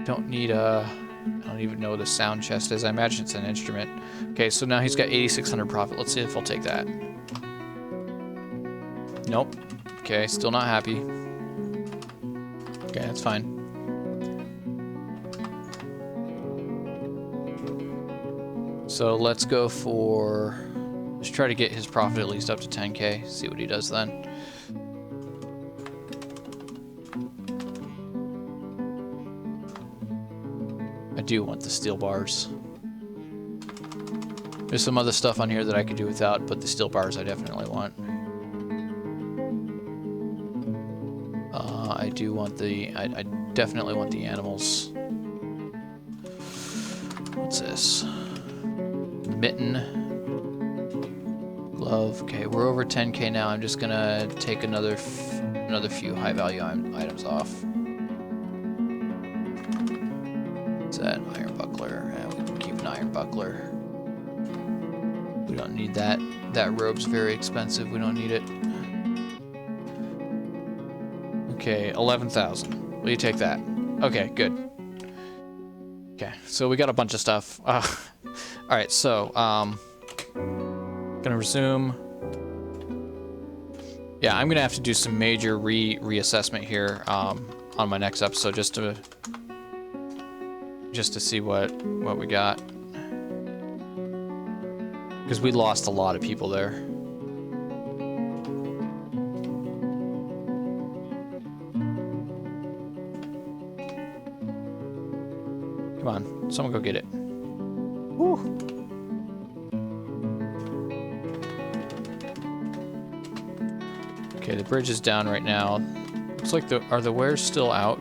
S1: Don't need a... I don't even know what a sound chest is. I imagine it's an instrument. Okay, so now he's got 8,600 profit. Let's see if he'll take that. Nope. Okay, still not happy. Okay, that's fine. So let's go for... Let's try to get his profit at least up to 10k. See what he does then. I do want the steel bars. There's some other stuff on here that I could do without, but the steel bars I definitely want. I do want the... I definitely want the animals. What's this? Mitten. Glove. Okay, we're over 10k now. I'm just gonna take another few high-value items off. What's that? Iron buckler. Yeah, we can keep an iron buckler. We don't need that. That robe's very expensive. We don't need it. Okay, 11,000. Will you take that? Okay, good. Okay, so we got a bunch of stuff. Alright, so, gonna resume. Yeah, I'm gonna have to do some major reassessment here, on my next episode, just to see what we got. Because we lost a lot of people there. Come on, someone go get it. Woo! Okay, the bridge is down right now. Looks like are the wares still out?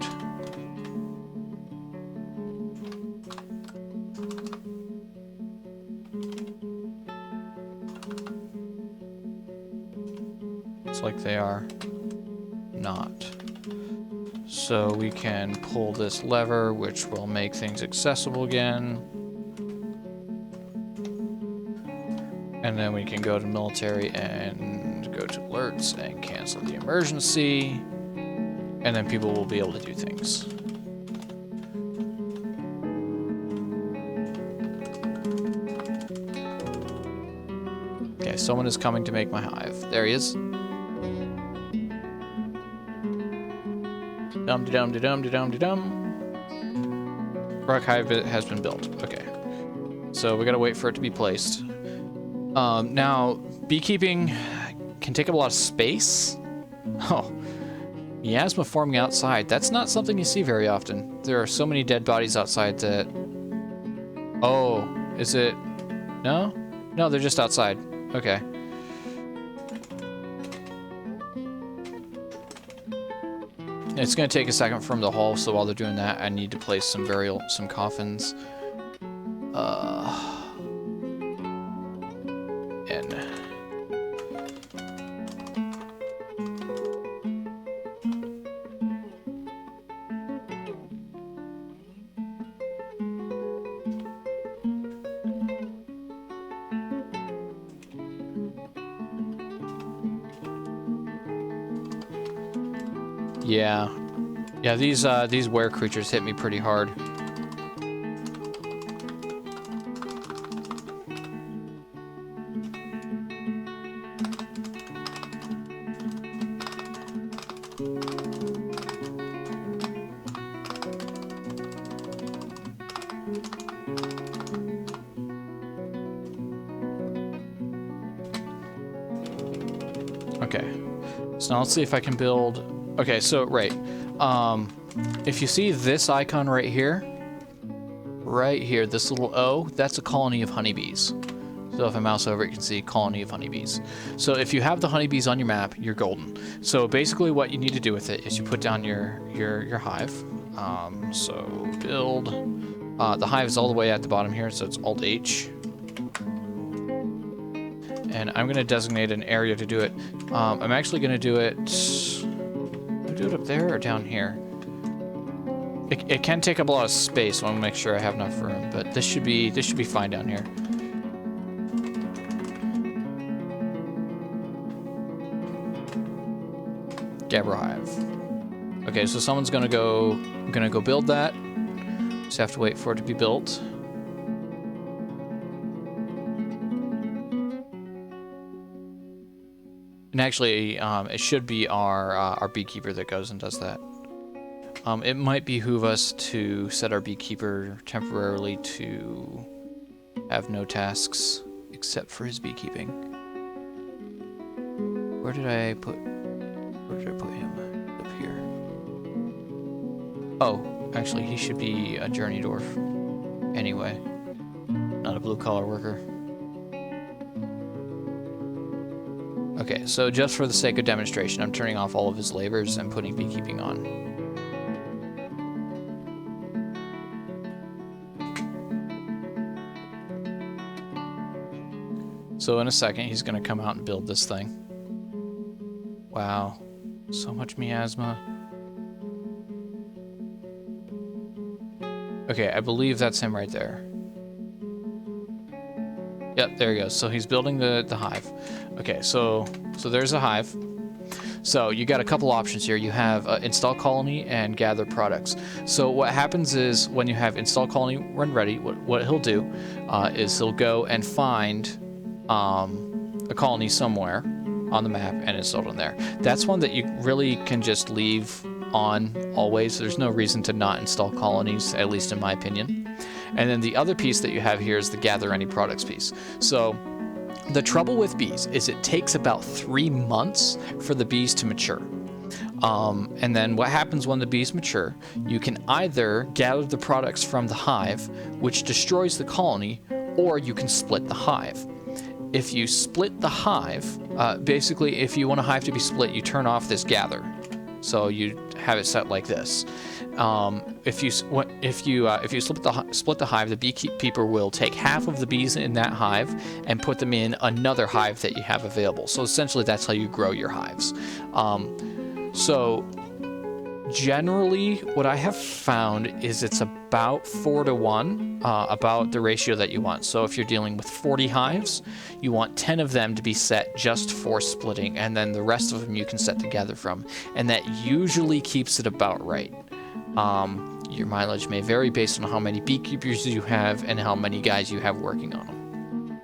S1: Looks like they are not. So we can pull this lever, which will make things accessible again. And then we can go to military and go to alerts and cancel the emergency. And then people will be able to do things. Okay, someone is coming to make my hive. There he is. Dum-de-dum-de-dum-de-dum-de-dum. Rock hive has been built. Okay. So we gotta wait for it to be placed. Now, beekeeping can take up a lot of space. Oh. Miasma forming outside. That's not something you see very often. There are so many dead bodies outside that... Oh, is it... No? No, they're just outside. Okay. It's going to take a second for them to haul, so while they're doing that, I need to place some coffins. Yeah. Yeah, these were creatures hit me pretty hard. Okay. So now let's see if I can build... Okay, so, right. If you see this icon right here, this little O, that's a colony of honeybees. So if I mouse over it, you can see colony of honeybees. So if you have the honeybees on your map, you're golden. So basically what you need to do with it is you put down your hive. So build. The hive is all the way at the bottom here, so it's Alt-H. And I'm going to designate an area to do it. I'm actually going to do it... Do it up there or down here? It can take up a lot of space, so I want to make sure I have enough room, but this should be fine down here. Gabra hive. Okay, so someone's gonna go build that. Just have to wait for it to be built. And actually, it should be our beekeeper that goes and does that. It might behoove us to set our beekeeper temporarily to have no tasks except for his beekeeping. Where did I put him? Up here. Oh, actually, he should be a journey dwarf. Anyway, not a blue-collar worker. Okay, so just for the sake of demonstration, I'm turning off all of his labors and putting beekeeping on. So in a second, he's going to come out and build this thing. Wow, so much miasma. Okay, I believe that's him right there. Yep, there he goes. So he's building the hive. Okay, so there's a hive. So you got a couple options here. You have install colony and gather products. So what happens is when you have install colony when ready, what he'll do is he'll go and find a colony somewhere on the map and install it in there. That's one that you really can just leave on always. There's no reason to not install colonies, at least in my opinion. And then the other piece that you have here is the gather any products piece. So the trouble with bees is it takes about 3 months for the bees to mature. And then what happens when the bees mature, you can either gather the products from the hive, which destroys the colony, or you can split the hive. If you split the hive, basically if you want a hive to be split, you turn off this gather. So you have it set like this. If you split the hive, the beekeeper will take half of the bees in that hive and put them in another hive that you have available. So essentially, that's how you grow your hives. So generally, what I have found is it's about 4 to 1, about the ratio that you want. So if you're dealing with 40 hives, you want 10 of them to be set just for splitting, and then the rest of them you can set together from. And that usually keeps it about right. Your mileage may vary based on how many beekeepers you have and how many guys you have working on them.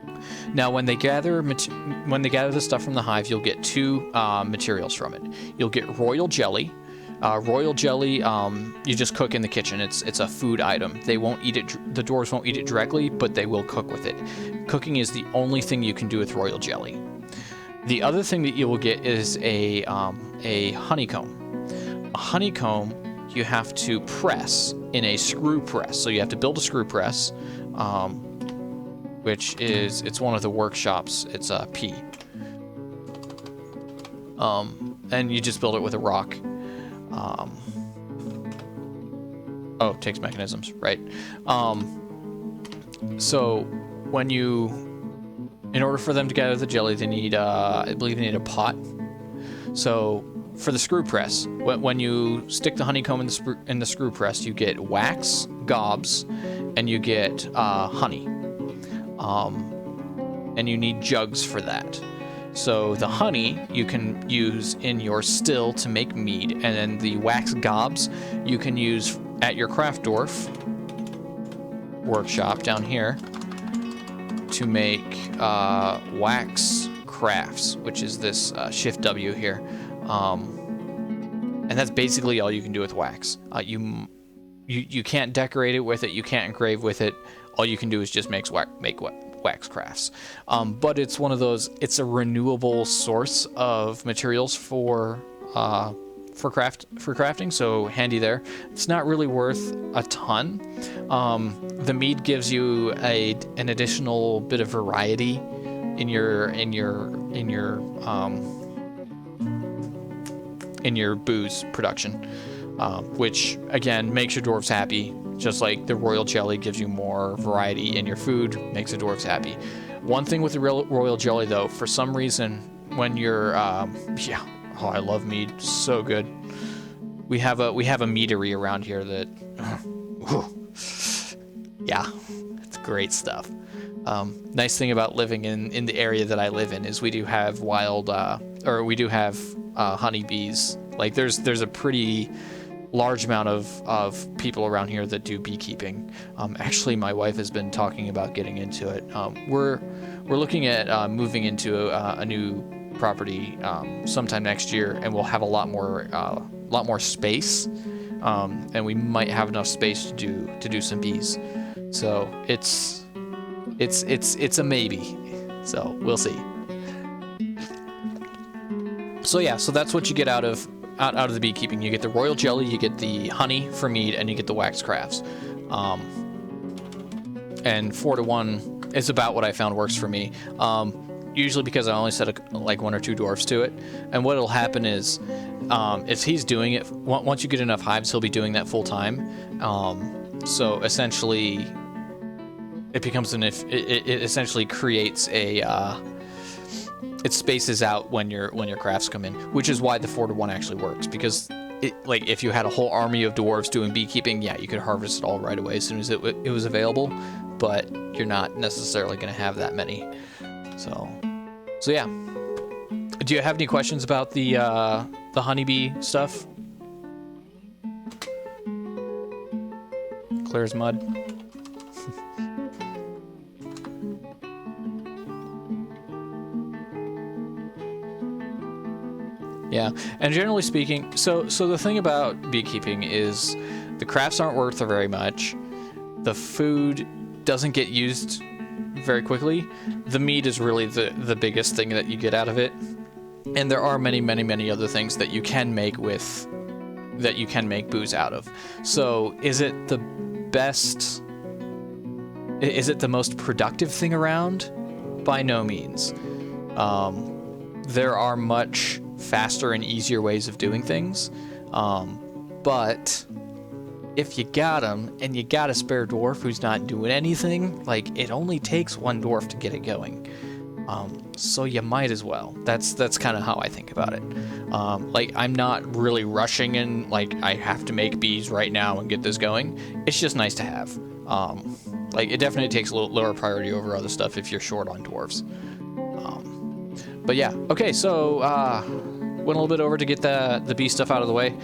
S1: Now, when they gather the stuff from the hive, you'll get 2 materials from it. You'll get royal jelly. Royal jelly, you just cook in the kitchen. It's a food item. They won't eat it. The dwarves won't eat it directly, but they will cook with it. Cooking is the only thing you can do with royal jelly. The other thing that you will get is a honeycomb. A honeycomb you have to press in a screw press. So you have to build a screw press, which it's one of the workshops. It's a P. And you just build it with a rock. Oh, it takes mechanisms, right? So when in order for them to gather the jelly, they need, I believe they need a pot. So for the screw press, when you stick the honeycomb in the screw press, you get wax, gobs, and you get honey. And you need jugs for that. So the honey you can use in your still to make mead, and then the wax gobs you can use at your craft dwarf workshop down here to make wax crafts, which is this shift W here. And that's basically all you can do with wax. You can't decorate it with it, you can't engrave with it. All you can do is just make wax crafts. But it's one of those, it's a renewable source of materials for crafting, so handy there. It's not really worth a ton. The mead gives you an additional bit of variety in your booze production, which again makes your dwarves happy. Just like the royal jelly gives you more variety in your food, makes the dwarves happy. One thing with the royal jelly, though, for some reason, when you're, oh, I love mead, so good. We have a meadery around here that, yeah, it's great stuff. Nice thing about living in the area that I live in is we do have honeybees. Like there's a pretty large amount of people around here that do beekeeping. Actually, my wife has been talking about getting into it. We're looking at moving into a new property sometime next year, and we'll have a lot more space, and we might have enough space to do some bees. So it's a maybe. So we'll see. So yeah, so that's what you get out of the beekeeping. You get the royal jelly, you get the honey for mead, and you get the wax crafts. And 4 to 1 is about what I found works for me. usually because I only set like 1 or 2 dwarfs to it. And what'll happen is, if he's doing it, once you get enough hives, he'll be doing that full time. So essentially, it becomes it essentially creates a it spaces out when your crafts come in, which is why the 4 to 1 actually works, because like if you had a whole army of dwarves doing beekeeping, yeah, you could harvest it all right away as soon as it was available, but you're not necessarily going to have that many. So yeah. Do you have any questions about the honeybee stuff? Clear as mud. Yeah, and generally speaking, so the thing about beekeeping is the crafts aren't worth very much. The food doesn't get used very quickly. The meat is really the biggest thing that you get out of it. And there are many, many, many other things that you can make booze out of. So is it the best? Is it the most productive thing around? By no means. There are much faster and easier ways of doing things, but if you got him and you got a spare dwarf who's not doing anything, like, it only takes 1 dwarf to get it going, so you might as well. That's kind of how I think about it. Like, I'm not really rushing in, like, I have to make bees right now and get this going. It's just nice to have. Like, it definitely takes a little lower priority over other stuff if you're short on dwarves. But yeah, okay, so went a little bit over to get the bee stuff out of the way,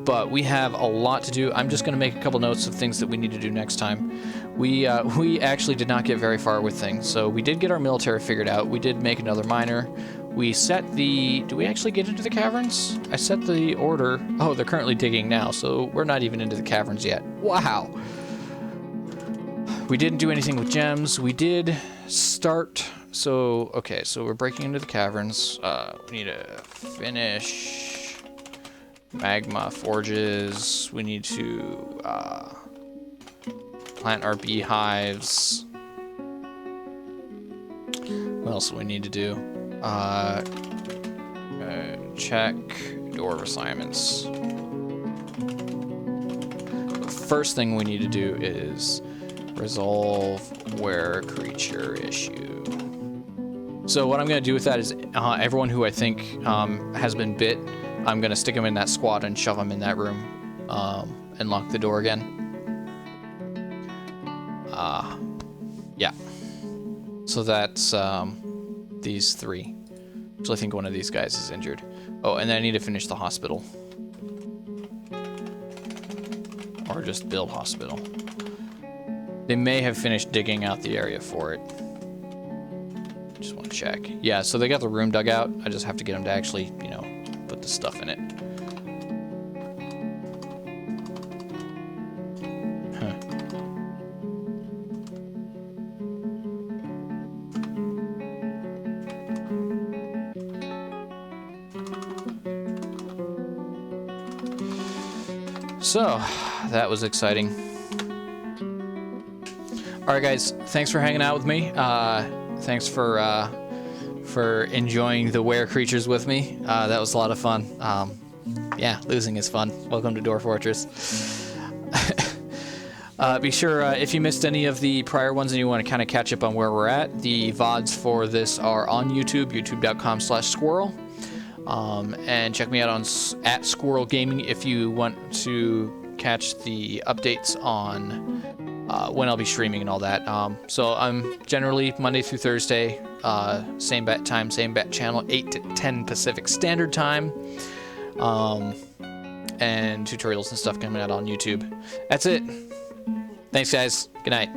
S1: but we have a lot to do. I'm just going to make a couple notes of things that we need to do next time. We actually did not get very far with things, so we did get our military figured out. We did make another miner. We set the... Do we actually get into the caverns? I set the order... Oh, they're currently digging now, so we're not even into the caverns yet. Wow! We didn't do anything with gems. We did start... So, okay, so we're breaking into the caverns. We need to finish magma forges. We need to plant our beehives. What else do we need to do? Check dwarf assignments. The first thing we need to do is resolve where creature issue. So what I'm going to do with that is everyone who I think has been bit, I'm going to stick them in that squad and shove them in that room and lock the door again. Yeah. So that's these 3. So I think one of these guys is injured. Oh, and then I need to finish the hospital. Or just build hospital. They may have finished digging out the area for it. Just want to check. Yeah, so they got the room dug out. I just have to get them to actually, you know, put the stuff in it. Huh. So, that was exciting. Alright guys, thanks for hanging out with me. Thanks for enjoying the were creatures with me. That was a lot of fun. Yeah, losing is fun. Welcome to Dwarf Fortress. Be sure, if you missed any of the prior ones and you want to kind of catch up on where we're at, the VODs for this are on YouTube, youtube.com/skwerel. And check me out on @skwerel gaming if you want to catch the updates on when I'll be streaming and all that. So I'm generally Monday through Thursday, same bat time, same bat channel, 8 to 10 Pacific Standard Time. And tutorials and stuff coming out on YouTube. That's it. Thanks, guys. Good night.